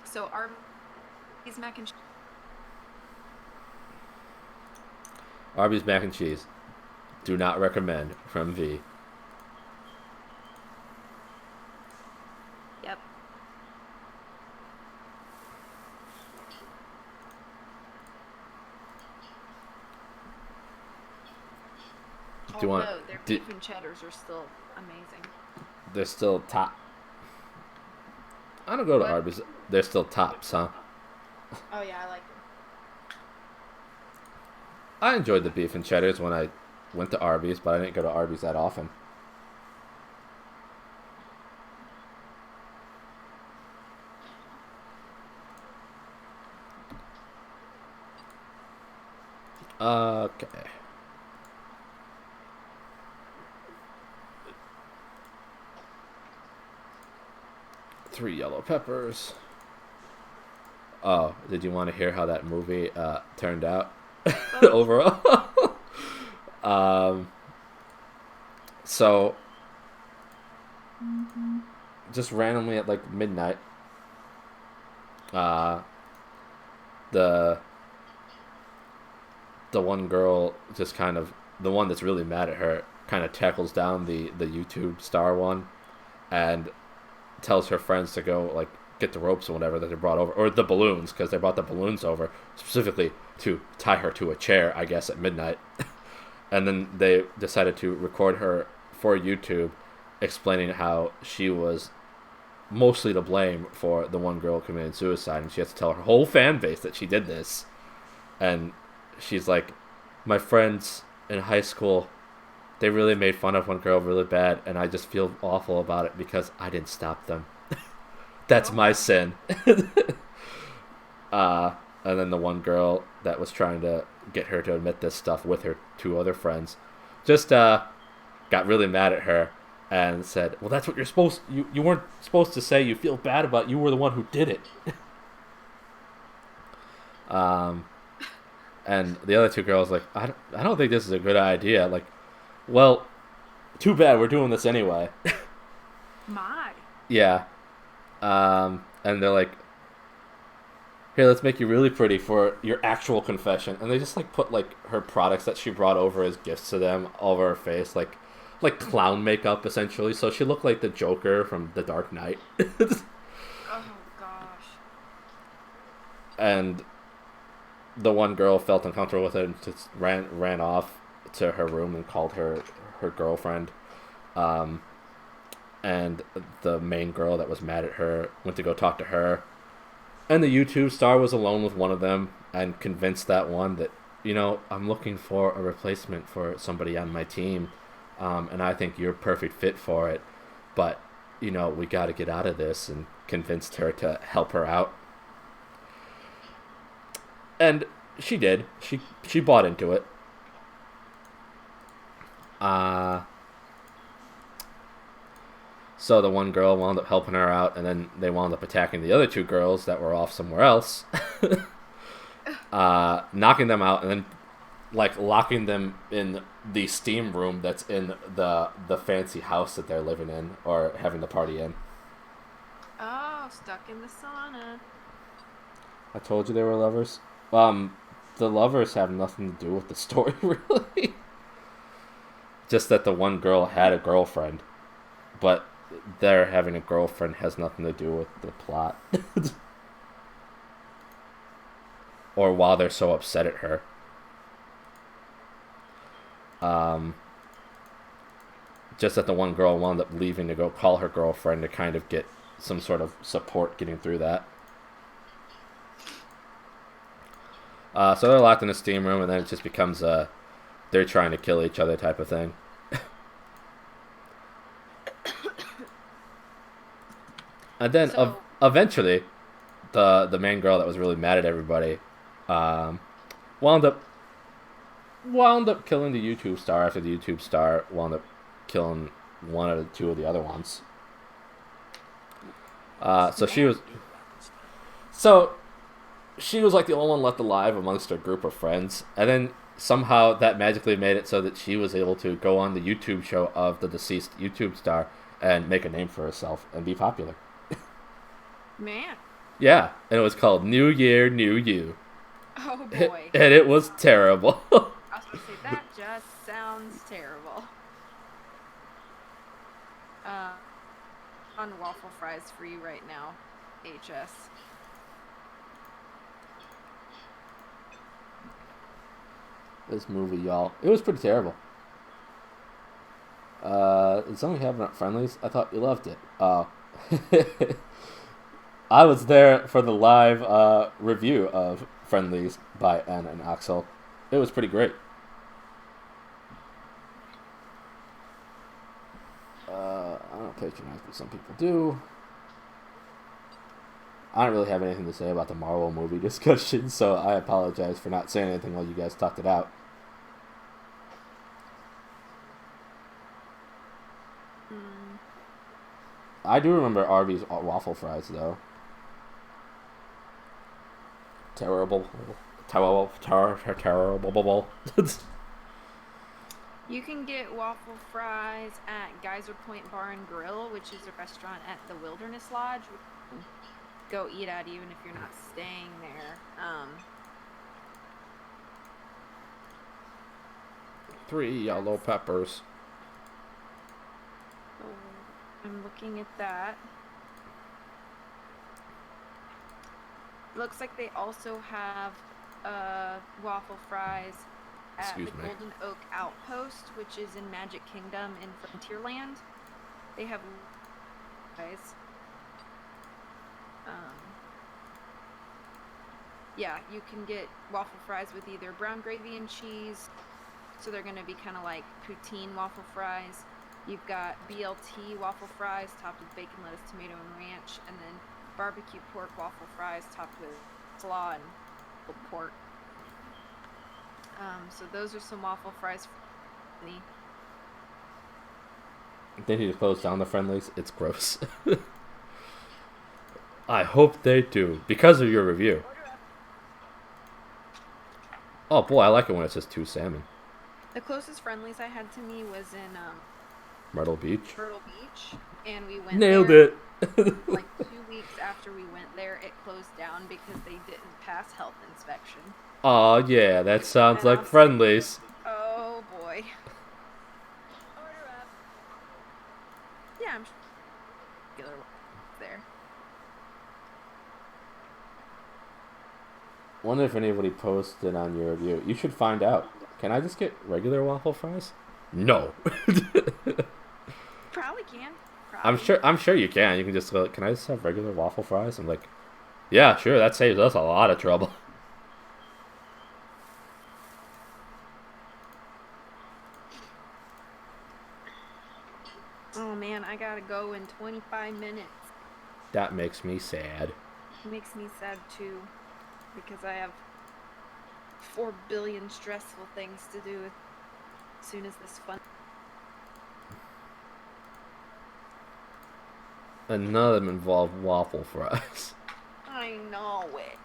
So Arby's mac and cheese. Arby's mac and cheese. Do not recommend from V. Yep. Do you want? Although their beef and cheddars are still amazing. They're still top. I don't go to What? Arby's. They're still tops, huh? Oh yeah, I like them. I enjoyed the beef and cheddars when I went to Arby's, but I didn't go to Arby's that often. Okay. Three yellow peppers. Oh, did you want to hear how that movie turned out overall? So, just randomly at like midnight, the one girl just kind of, the one that's really mad at her, kind of tackles down the YouTube star one, and tells her friends to go like get the ropes or whatever that they brought over, or the balloons, because they brought the balloons over specifically to tie her to a chair, I guess, at midnight. And then they decided to record her for YouTube, explaining how she was mostly to blame for the one girl committing suicide, and she has to tell her whole fan base that she did this. And she's like, my friends in high school, they really made fun of one girl really bad, and I just feel awful about it because I didn't stop them. That's my sin. And then the one girl that was trying to get her to admit this stuff with her two other friends just got really mad at her and said, well, that's what you're supposed, you weren't supposed to say you feel bad about it. You were the one who did it. And the other two girls like, I don't think this is a good idea. Like, well, too bad, we're doing this anyway. My. Yeah. And they're like, here, let's make you really pretty for your actual confession. And they just like put like her products that she brought over as gifts to them all over her face, like clown makeup essentially. So she looked like the Joker from The Dark Knight. Oh gosh. And the one girl felt uncomfortable with it and just ran off to her room and called her girlfriend. And the main girl that was mad at her went to go talk to her. And the YouTube star was alone with one of them and convinced that one that, you know, I'm looking for a replacement for somebody on my team. And I think you're a perfect fit for it. But, you know, we got to get out of this, and convinced her to help her out. And she did. She bought into it. So the one girl wound up helping her out, and then they wound up attacking the other two girls that were off somewhere else, knocking them out, and then like locking them in the steam room that's in the fancy house that they're living in or having the party in. Oh, stuck in the sauna. I told you they were lovers. The lovers have nothing to do with the story, really. Just that the one girl had a girlfriend, but their having a girlfriend has nothing to do with the plot. Or why they're so upset at her. Just that the one girl wound up leaving to go call her girlfriend to kind of get some sort of support getting through that. So they're locked in a steam room, and then it just becomes they're trying to kill each other type of thing. And then eventually, the main girl that was really mad at everybody wound up killing the YouTube star after the YouTube star wound up killing one or two of the other ones. So she was like the only one left alive amongst her group of friends, and then somehow that magically made it so that she was able to go on the YouTube show of the deceased YouTube star and make a name for herself and be popular. Man. Yeah, and it was called New Year, New You. Oh boy. And it was terrible. I was going to say, that just sounds terrible. On waffle fries for you right now, ICEst. This movie, y'all. It was pretty terrible. Did somebody have it at Friendlies? I thought you loved it. I was there for the live review of Friendlies by Anna and Icicle. It was pretty great. don't patronize, but some people do. I don't really have anything to say about the Marvel movie discussion, so I apologize for not saying anything while you guys talked it out. I do remember Arby's waffle fries, though. Terrible. Terrible. You can get waffle fries at Geyser Point Bar and Grill, which is a restaurant at the Wilderness Lodge. Go eat at even if you're not staying there. 3 yellow peppers. So I'm looking at that. Looks like they also have waffle fries at the Golden Oak Outpost, which is in Magic Kingdom in Frontierland. They have fries. Yeah, you can get waffle fries with either brown gravy and cheese, so they're going to be kind of like poutine waffle fries. You've got BLT waffle fries topped with bacon, lettuce, tomato, and ranch, and then barbecue pork waffle fries topped with slaw and pulled pork. So those are some waffle fries for me. They need to close down the Friendlies. It's gross. I hope they do, because of your review. Oh boy, I like it when it says 2 salmon. The closest Friendlies I had to me was in Myrtle Beach. And we went Nailed there, it. like 2 weeks after we went there, it closed down because they didn't pass health inspection. Oh yeah, that sounds And like Friendlies. Oh boy. Order up. Yeah, I'm sure there. Wonder if anybody posted on your review. You should find out. Can I just get regular waffle fries? No. Probably can. Probably. I'm sure you can. You can just go, can I just have regular waffle fries? I'm like, yeah, sure, that saves us a lot of trouble. Oh man, I gotta go in 25 minutes. That makes me sad. It makes me sad too, because I have 4 billion stressful things to do as soon as this fun. And none of them involve waffle fries. I know it.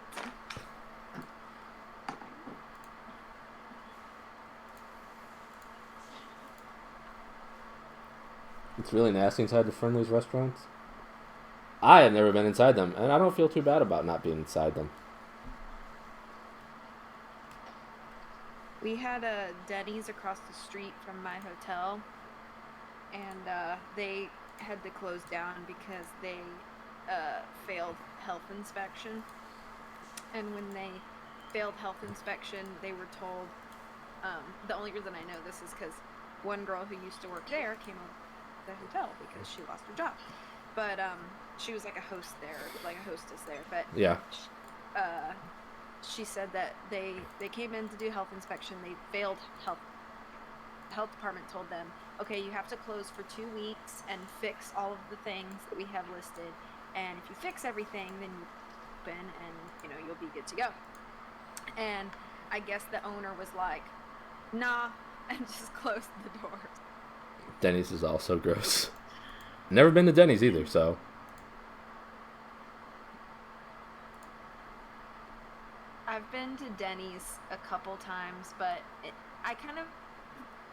It's really nasty inside the Friendlies restaurants. I have never been inside them, and I don't feel too bad about not being inside them. We had a Denny's across the street from my hotel, and they had to close down because they failed health inspection. And when they failed health inspection, they were told, the only reason I know this is because one girl who used to work there came up to the hotel because she lost her job. But she was like a host there, like a hostess there. But Yeah. she said that they came in to do health inspection. They failed health. Health department told them, okay, you have to close for 2 weeks and fix all of the things that we have listed. And if you fix everything, then you open and you'll be good to go. And I guess the owner was like, nah, and just closed the doors. Denny's is also gross. Never been to Denny's either, so. I've been to Denny's a couple times, but I kind of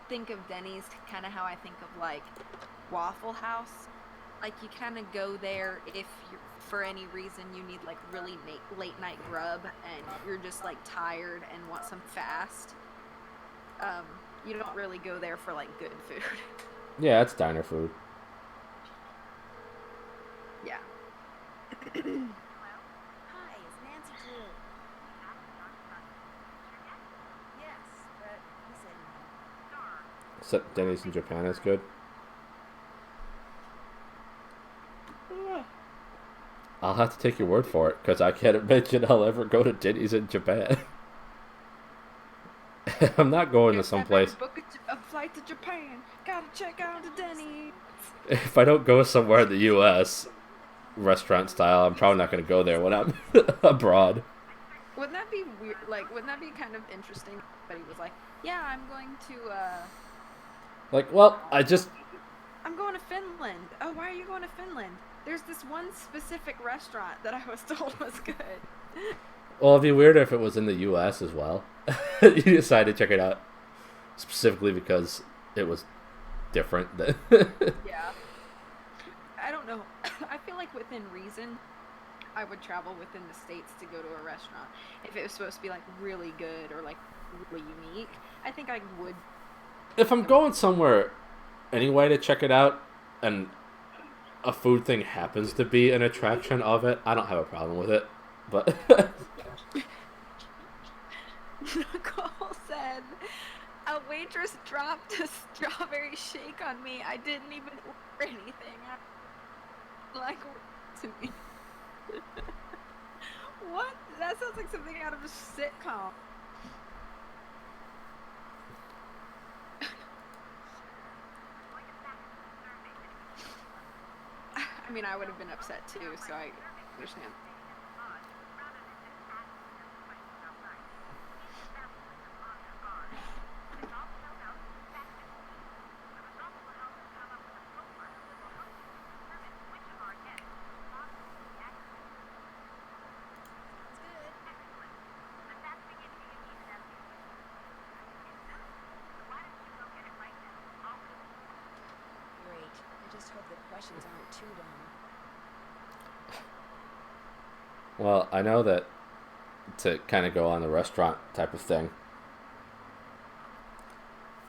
think of Denny's kind of how I think of like Waffle House. Like you kind of go there if you're, for any reason you need like really late night grub and you're just like tired and want some fast. You don't really go there for like good food. Yeah, it's diner food. Yeah. Hi, it's Nancy Drew. Yes, but he said no. Except Denny's in Japan is good. I'll have to take your word for it, because I can't imagine I'll ever go to Denny's in Japan. I'm not going to If I someplace. better book a flight to Japan, gotta check out the Denny. If I don't go somewhere in the U.S. restaurant style, I'm probably not going to go there when I'm abroad. Wouldn't that be weird? Like, wouldn't that be kind of interesting? But he was like, "Yeah, I'm going to. Like, well, I'm going to Finland. Oh, why are you going to Finland? There's this one specific restaurant that I was told was good." Well, it'd be weird if it was in the U.S. as well. You decided to check it out specifically because it was different. Yeah. I don't know. I feel like within reason, I would travel within the states to go to a restaurant. If it was supposed to be like really good or like really unique, I think I would. If I'm going somewhere anyway to check it out, and a food thing happens to be an attraction of it, I don't have a problem with it. But Nicole said, "A waitress dropped a strawberry shake on me. I didn't even order anything." Like, to me. What? That sounds like something out of a sitcom. I mean, I would have been upset too, so I understand. Great. I just hope the questions aren't too dumb. well, I know that to kind of go on the restaurant type of thing.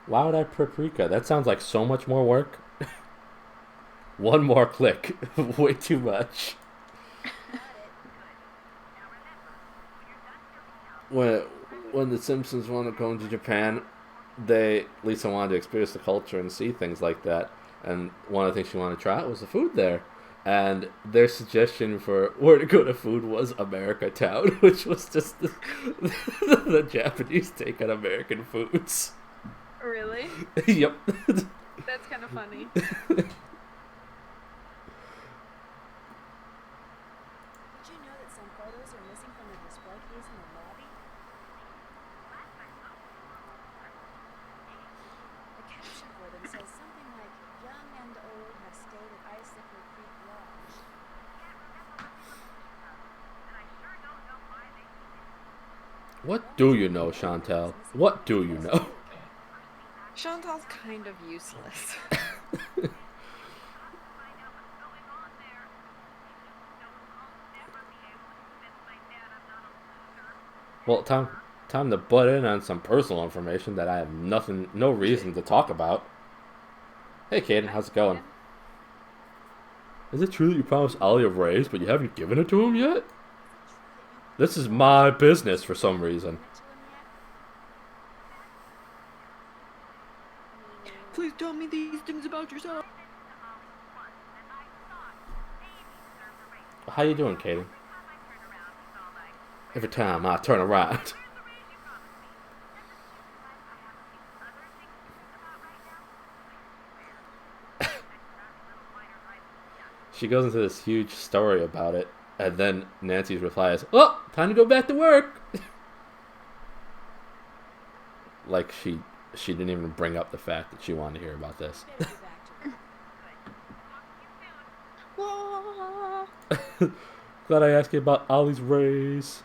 Why would I paprika? That sounds like so much more work. One more click, way too much. When the Simpsons wanted to go to Japan, Lisa wanted to experience the culture and see things like that. And one of the things she wanted to try out was the food there. And their suggestion for where to go to food was America Town, which was just the Japanese take on American foods. Really? Yep. That's kind of funny. Did you know that some photos are missing from the display case in the lobby? The caption for them says something like, "Young and old have stayed at Icicle Creek Lodge." What do you know, Chantel? What do you know? Chantal's kind of useless. Well, time to butt in on some personal information that I have no reason to talk about. Hey, Caden, how's it going? Is it true that you promised Ollie a raise, but you haven't given it to him yet? This is my business for some reason. Please tell me these things about yourself. How you doing, Caden? Every time I turn around. She goes into this huge story about it, and then Nancy's reply is, "Oh, time to go back to work." Like she didn't even bring up the fact that she wanted to hear about this. Glad I asked you about Ollie's raise.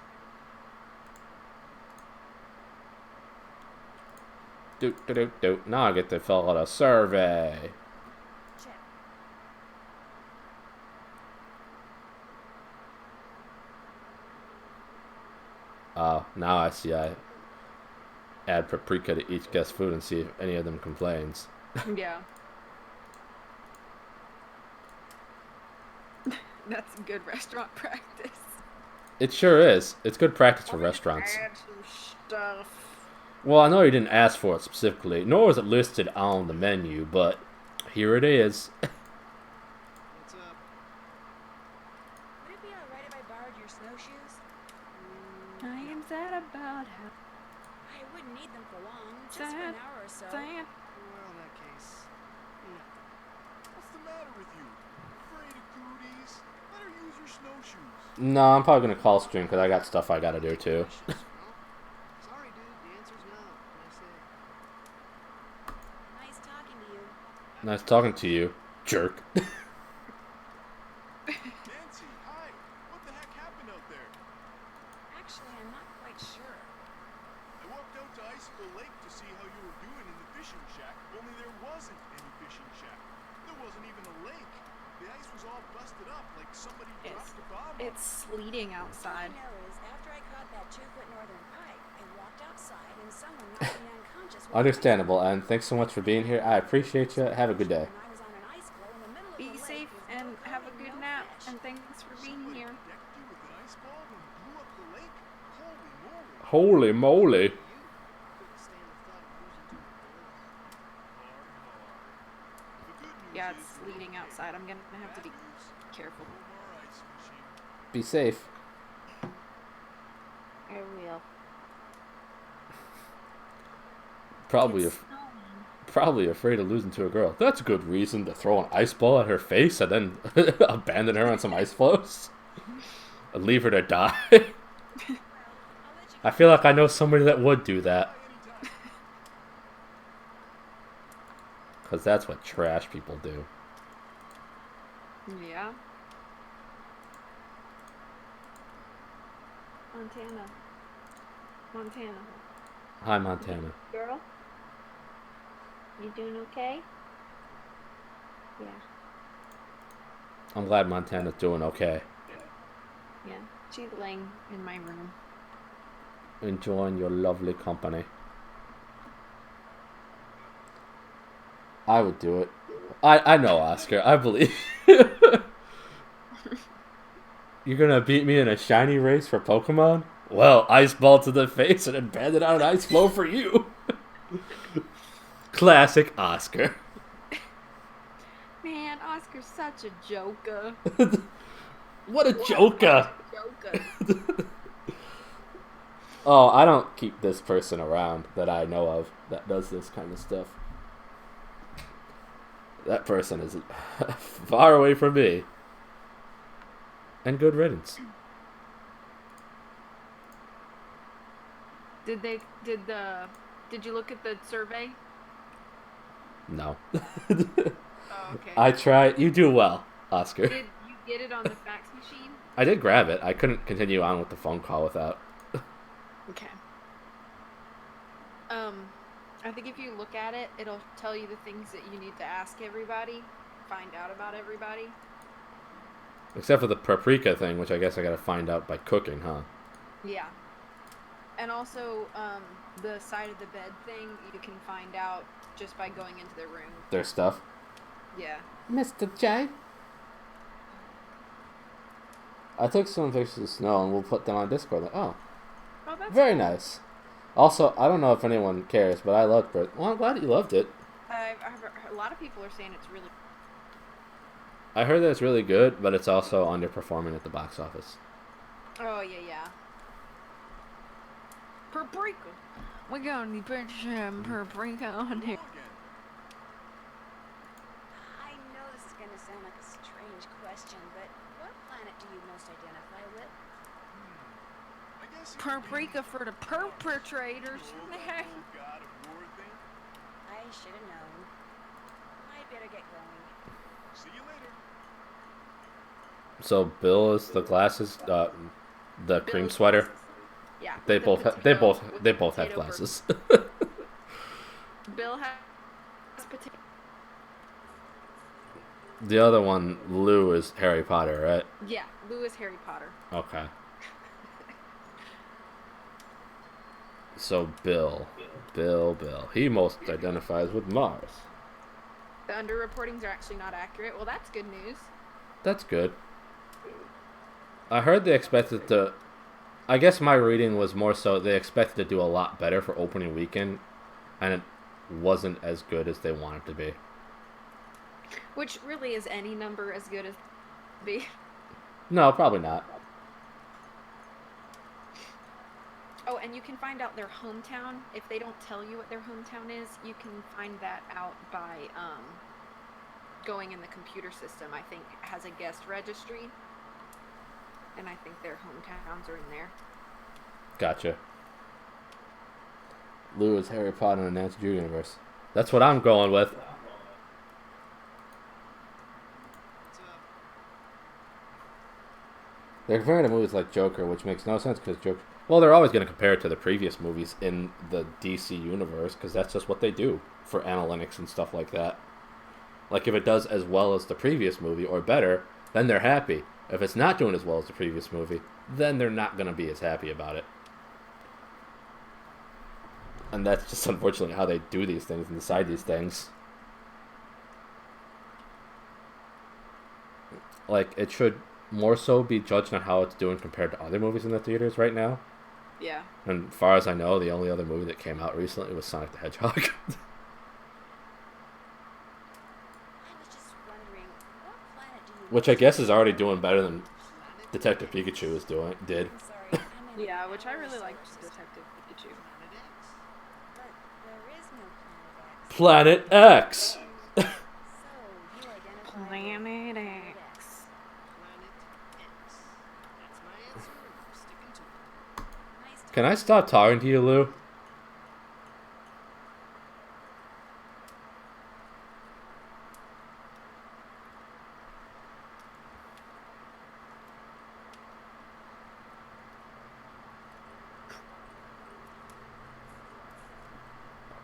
Doot. Now I get to fill out a survey. Check. Oh, now I see I add paprika to each guest food and see if any of them complains. Yeah. That's good restaurant practice. It sure is. It's good practice for restaurants. Add some stuff. Well, I know you didn't ask for it specifically, nor was it listed on the menu, but here it is. What's up? Would it be alright if I borrowed your snowshoes? I am sad about how. I wouldn't need them for long, just for an hour or so. Well, in that case, no. What's the matter with you? Afraid of cooties? Let her use your snowshoes. No, I'm probably gonna call stream because I got stuff I gotta do too. Precious, well, sorry, dude. The answer's no. What I say. Nice talking to you. Nice talking to you, jerk. Nancy, hi. What the heck happened out there? Actually, I'm not quite sure. I walked out to Icicle Lake to see how you were doing in the fishing shack, only there wasn't any fishing shack. There wasn't even a lake. The ice was all busted up like somebody dropped a bomb. It's sleeting outside. All I know is after I caught that 2-foot northern pike, I walked outside and someone knocked me unconscious. with an Understandable, and thanks so much for being here. I appreciate you. Have a good day. ice- When I was on an ice floe in the middle of Be the lake safe with and no have a current, good no nap. fish. And thanks for being Somebody here. decked you with an ice ball and blew up the lake? Holy moly. Holy moly. You couldn't stand the thought of losing to a girl. Hard, hard. The good news Yeah, is it's you're sleeting okay. outside. I'm gonna have to Bad be news, careful. no more ice fishing. Be safe. I will. Probably afraid of losing to a girl. That's a good reason to throw an ice ball at her face and then abandon her on some ice floes. And leave her to die. Well, I'll let you I feel like I know somebody that would do that. Bye anytime. Because that's what trash people do. Yeah. Montana. Montana. Hi, Montana. Girl? You doing okay? Yeah. I'm glad Montana's doing okay. Yeah. She's laying in my room. Enjoying your lovely company. I would do it. I know, Oscar. I believe. You're gonna beat me in a shiny race for Pokemon? Well, ice ball to the face and then bandit out an ice flow for you. Classic Oscar. Man, Oscar's such a joker. What a joker! Joker. Oh, I don't keep this person around that I know of that does this kind of stuff. That person is far away from me. And good riddance. Did you look at the survey? No. Oh, okay. I try. You do well, Oscar. Did you get it on the fax machine? I did grab it. I couldn't continue on with the phone call without. Okay. I think if you look at it, it'll tell you the things that you need to ask everybody, find out about everybody. Except for the paprika thing, which I guess I gotta find out by cooking, huh? Yeah. And also, the side of the bed thing, you can find out just by going into their room. Their stuff. Yeah. Mr. J. I took some pictures of snow and we'll put them on Discord. Oh, Oh, that's very cool. nice. Also, I don't know if anyone cares, but I loved it. Well, I'm glad you loved it. I've heard, a lot of people are saying it's really. I heard that it's really good, but it's also underperforming at the box office. Oh yeah. Paprika. We got any put some paprika on here. Go again. I know this is gonna sound like a strange question, but what planet do you most identify with? I guess it would be Paprika for the perpetrators. that whole God of War thing. I should have known. I'd better get going. See you later. So Bill is the glasses, the cream sweater. Yeah. They the both potato with they both have potato glasses. burger. Bill has potato. The other one, Lou, is Harry Potter, right? Yeah, Lou is Harry Potter. Okay. So Bill. He most identifies with Mars. The underreportings are actually not accurate. Well, that's good news. That's good. I heard they expected to... I guess my reading was more so they expected to do a lot better for opening weekend, and it wasn't as good as they wanted to be. Which really is any number as good as be. No, probably not. Oh, and you can find out their hometown. If they don't tell you what their hometown is, you can find that out by going in the computer system. I think it has a guest registry, and I think their hometowns are in there. Gotcha. Lou is Harry Potter in the Nancy Drew universe. That's what I'm going with. What's up? They're comparing to movies like Joker, which makes no sense because Joker. Well, they're always going to compare it to the previous movies in the DC universe because that's just what they do for analytics and stuff like that. Like, if it does as well as the previous movie or better, then they're happy. If it's not doing as well as the previous movie, then they're not going to be as happy about it. And that's just unfortunately how they do these things and decide these things. Like, it should more so be judged on how it's doing compared to other movies in the theaters right now. Yeah. And as far as I know, the only other movie that came out recently was Sonic the Hedgehog. I was just wondering, what planet do you Which I guess is already doing better than Detective Pikachu did. I'm sorry, I'm in Yeah, an which I hour really solar liked system. Detective Pikachu. Planet X. But there is no Planet X. Planet X! So, you identified Planet with X. Planet X. That's my answer, and I'm sticking to it. Nice Can I talking stop talking to you, Lou?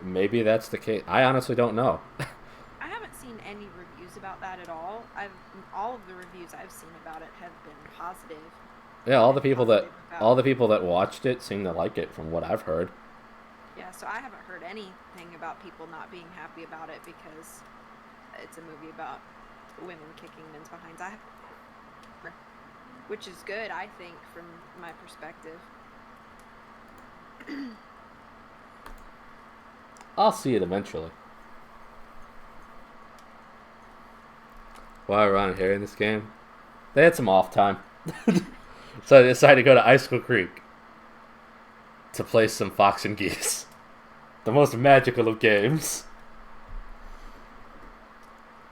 Maybe that's the case. I honestly don't know. I haven't seen any reviews about that at all. All of the reviews I've seen about it have been positive. Yeah, all the people that watched it seem to like it from what I've heard. Yeah, so I haven't heard anything about people not being happy about it because it's a movie about women kicking men's behinds. Which is good, I think, from my perspective. I'll see it eventually. While we're on here in this game, they had some off time. So I decided to go to Icicle Creek to play some Fox and Geese. The most magical of games.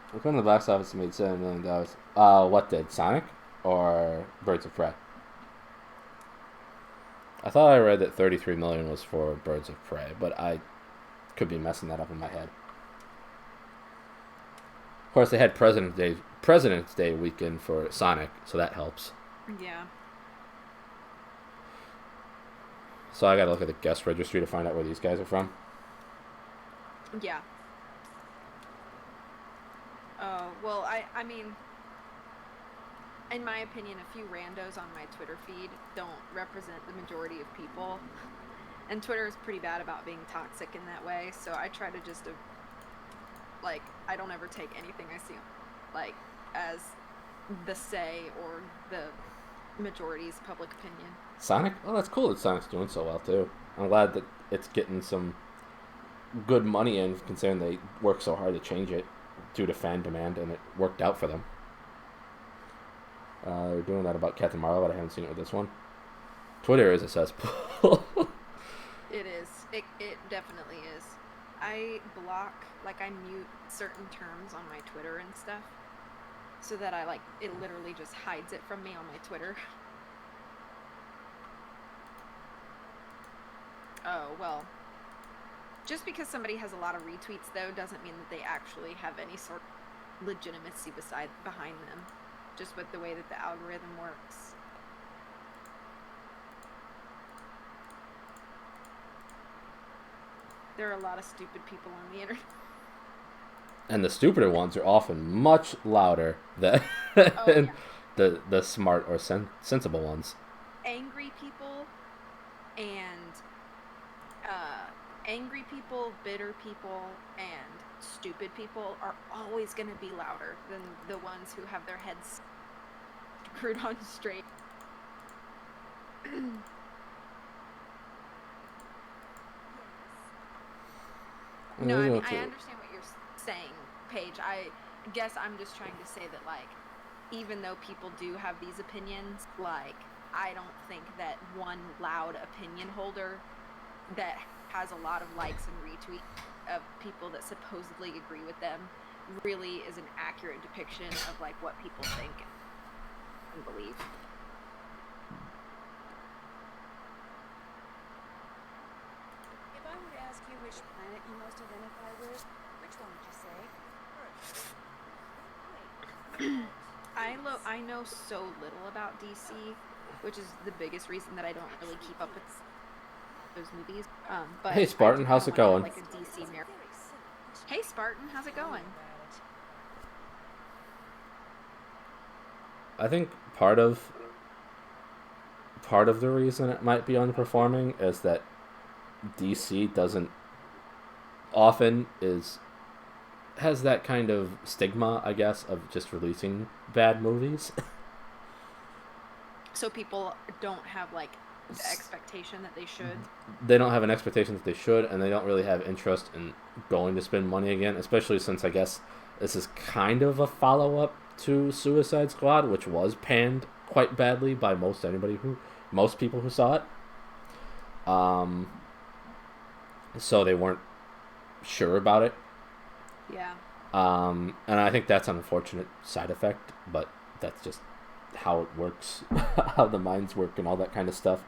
According to the box office, it made $7 million. What did? Sonic? Or Birds of Prey? I thought I read that $33 million was for Birds of Prey, but I could be messing that up in my head. Of course, they had President's Day weekend for Sonic, so that helps. Yeah. So I gotta look at the guest registry to find out where these guys are from. Yeah. Well, I mean, in my opinion, a few randos on my Twitter feed don't represent the majority of people. And Twitter is pretty bad about being toxic in that way, so I try to just, I don't ever take anything I see, as the say or the majority's public opinion. Sonic? Oh, that's cool that Sonic's doing so well, too. I'm glad that it's getting some good money in, considering they worked so hard to change it due to fan demand, and it worked out for them. They're doing that about Captain Marvel, but I haven't seen it with this one. Twitter is a cesspool. It is. It definitely is. I mute certain terms on my Twitter and stuff, so that it literally just hides it from me on my Twitter. Oh, well. Just because somebody has a lot of retweets, though, doesn't mean that they actually have any sort of legitimacy behind them. Just with the way that the algorithm works. There are a lot of stupid people on the internet. And the stupider ones are often much louder than the smart or sensible ones. Angry people bitter people, and stupid people are always going to be louder than the ones who have their heads screwed on straight. No, I mean, I understand what you're saying, Paige. I guess I'm just trying to say that, even though people do have these opinions, I don't think that one loud opinion holder that has a lot of likes and retweets of people that supposedly agree with them really is an accurate depiction of like what people think and believe. If I were to ask you which planet you most identify with, which one would you say? Wait. I know so little about DC, which is the biggest reason that I don't really keep up with those movies. But Hey, Spartan, how's it going? Like a DC narrative. Hey Spartan, how's it going? I think part of the reason it might be underperforming is that DC doesn't often has that kind of stigma, I guess, of just releasing bad movies. So people don't have like the expectation that they should. They don't have an expectation that they should, and they don't really have interest in going to spend money again, especially since I guess this is kind of a follow-up to Suicide Squad, which was panned quite badly by most people who saw it. So they weren't sure about it. Yeah. And I think that's an unfortunate side effect, but that's just how it works, how the minds work and all that kind of stuff.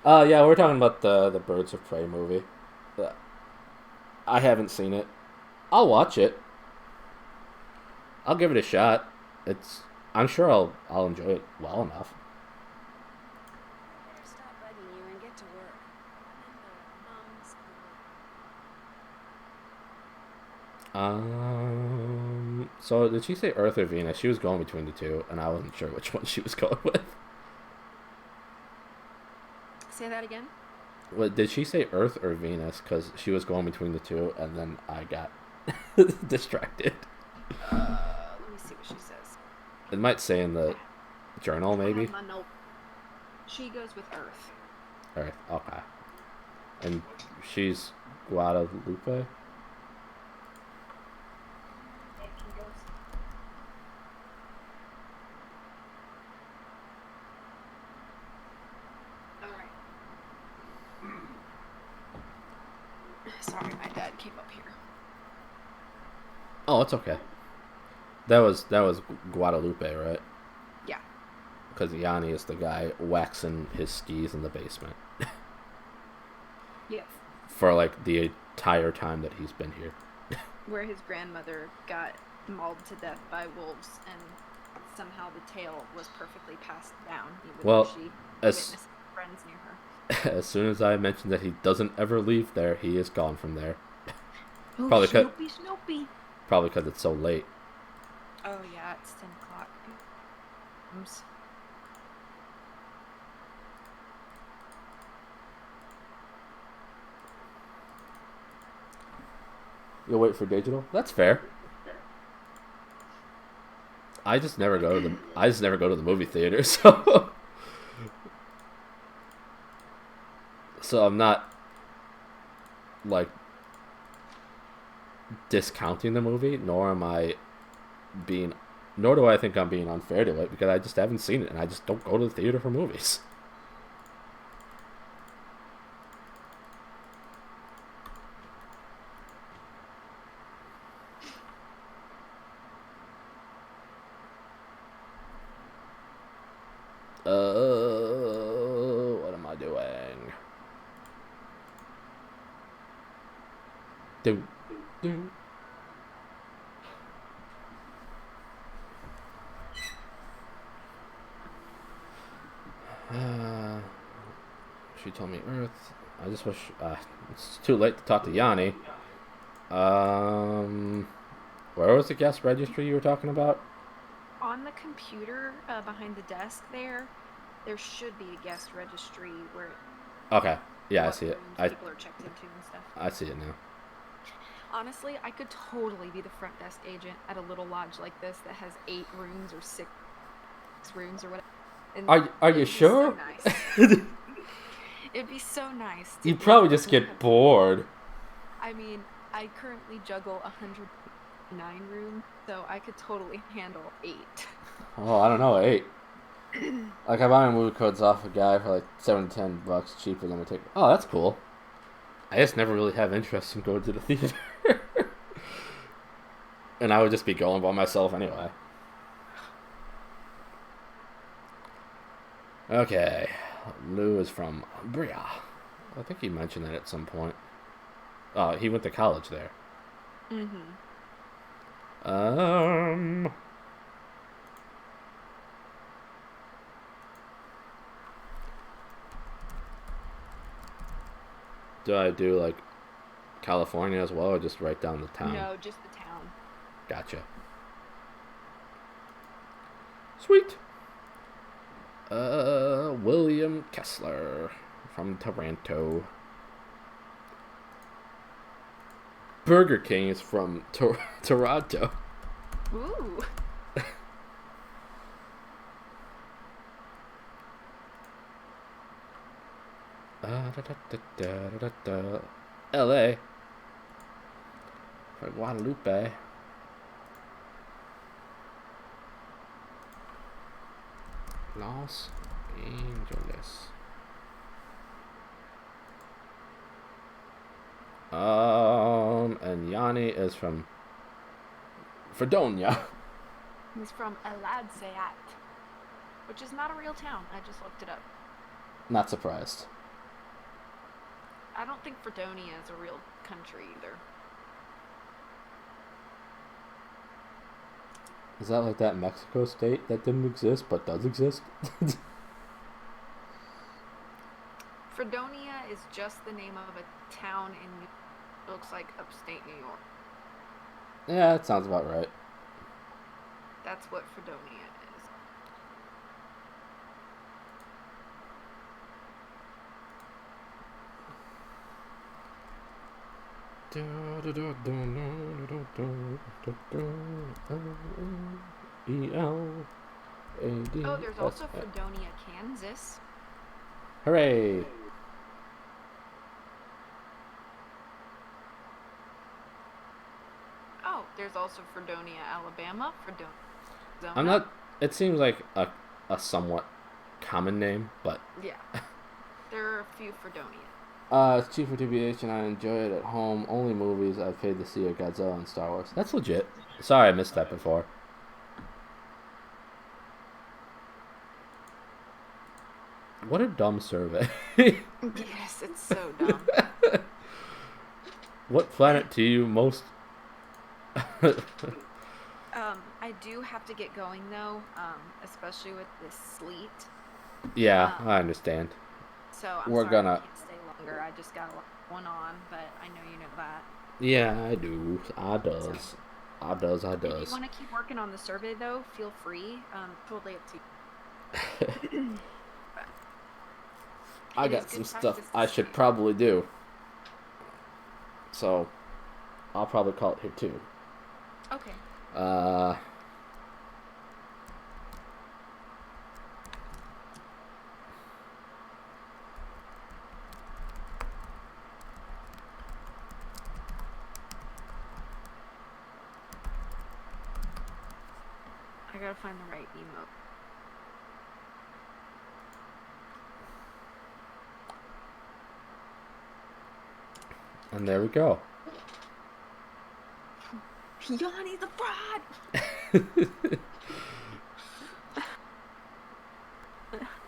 Yeah, we're talking about the Birds of Prey movie. I haven't seen it. I'll watch it. I'll give it a shot. I'm sure I'll enjoy it well enough. I better stop bugging you and get to work. So did she say Earth or Venus? She was going between the two, and I wasn't sure which one she was going with. Say that again? What did she say, Earth or Venus? Because she was going between the two, and then I got distracted. Let me see what she says. It might say in the journal, maybe. Nope. She goes with Earth. Earth, okay. And she's Guadalupe? Sorry, my dad came up here. Oh, it's okay. That was Guadalupe, right? Yeah. Because Yanni is the guy waxing his skis in the basement. Yes. For like the entire time that he's been here. Where his grandmother got mauled to death by wolves, and somehow the tale was perfectly passed down, even though she witnessed friends near her. As soon as I mentioned that he doesn't ever leave there, he is gone from there. Oh, Probably Snoopy. Probably because it's so late. Oh yeah, it's 10 o'clock. Oops. You'll wait for digital? That's fair. I just never go to the movie theater, so so I'm not like discounting the movie, nor do I think I'm being unfair to it, because I just haven't seen it and I just don't go to the theater for movies. What am I doing? Do. She told me Earth. I just wish it's too late to talk to Yanni. Where was the guest registry you were talking about? On the computer behind the desk there should be a guest registry where. Okay. Yeah, I see it. People are checked into and stuff. I see it now. Honestly, I could totally be the front desk agent at a little lodge like this that has 8 rooms or 6 rooms or whatever. And are you sure? So nice. It'd be so nice. You'd probably just get bored. I mean, I currently juggle 109 rooms, so I could totally handle 8. Oh, I don't know, 8. Like, I buy my movie codes off a guy for like $7 to $10 cheaper than a ticket. Oh, that's cool. I just never really have interest in going to the theater. And I would just be going by myself anyway. Okay. Lou is from Bria. I think he mentioned that at some point. He went to college there. Mm-hmm. Do I do like California as well, or just write down the town? No, just the town. Gotcha. Sweet. William Kessler from Toronto. Burger King is from Toronto. Ooh. LA. For Guadalupe. Los Angeles. And Yanni is from Fredonia. He's from Eladzeat, which is not a real town. I just looked it up. Not surprised. I don't think Fredonia is a real country either. Is that like that Mexico state that didn't exist but does exist? Fredonia is just the name of a town in, looks like upstate New York. Yeah, that sounds about right. That's what Fredonia is. E-L-A-D. Oh, there's also Fredonia, Kansas. Hooray! Oh, there's also Fredonia, Alabama. Fredonia. I'm not. It seems like a somewhat common name, but Yeah. There are a few Fredonia. It's cheaper TBH and I enjoy it at home. Only movies I've paid to see are Godzilla and Star Wars. That's legit. Sorry I missed that before. What a dumb survey. Yes, it's so dumb. What planet do you most... I do have to get going though, especially with this sleet. Yeah, I understand. So I'm We're sorry gonna... I can't stay longer. I just got one on, but I know you know that. Yeah, I do. I does. So, I does. if you want to keep working on the survey though, feel free. Totally up to you. I got some stuff I should probably do. So, I'll probably call it here too. Okay. I gotta find the right emote. And there we go. Yanni the fraud!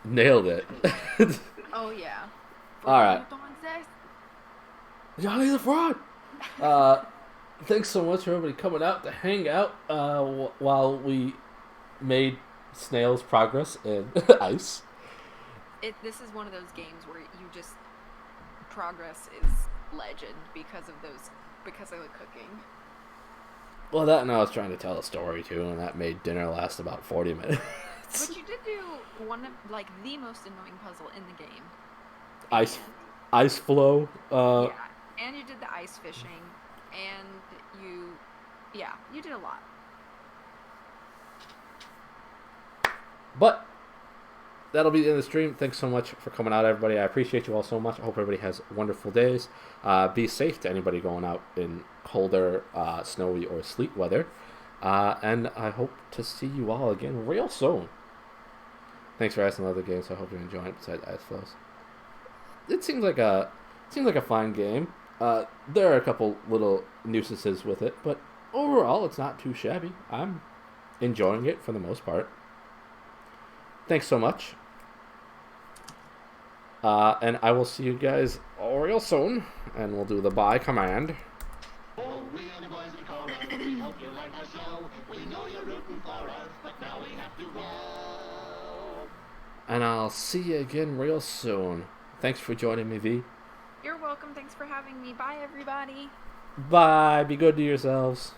Nailed it. Oh yeah. Alright. Johnny the Fraud! Thanks so much for everybody coming out to hang out while we made snail's progress in ice. This is one of those games where you just progress is legend because of the cooking. Well, that and I was trying to tell a story too, and that made dinner last about 40 minutes. But you did do one of the most annoying puzzle in the game. Ice flow. Yeah, and you did the ice fishing, and you did a lot. But that'll be the end of the stream. Thanks so much for coming out, everybody. I appreciate you all so much. I hope everybody has wonderful days. Be safe to anybody going out in colder, snowy, or sleet weather. And I hope to see you all again real soon. Thanks. Thanks for asking another game, so I hope you're enjoying it besides Ice Flows. It seems like a fine game. There are a couple little nuisances with it, but overall it's not too shabby. I'm enjoying it for the most part. Thanks so much. And I will see you guys real soon, and we'll do the bye command. And I'll see you again real soon. Thanks for joining me, V. You're welcome. Thanks for having me. Bye, everybody. Bye. Be good to yourselves.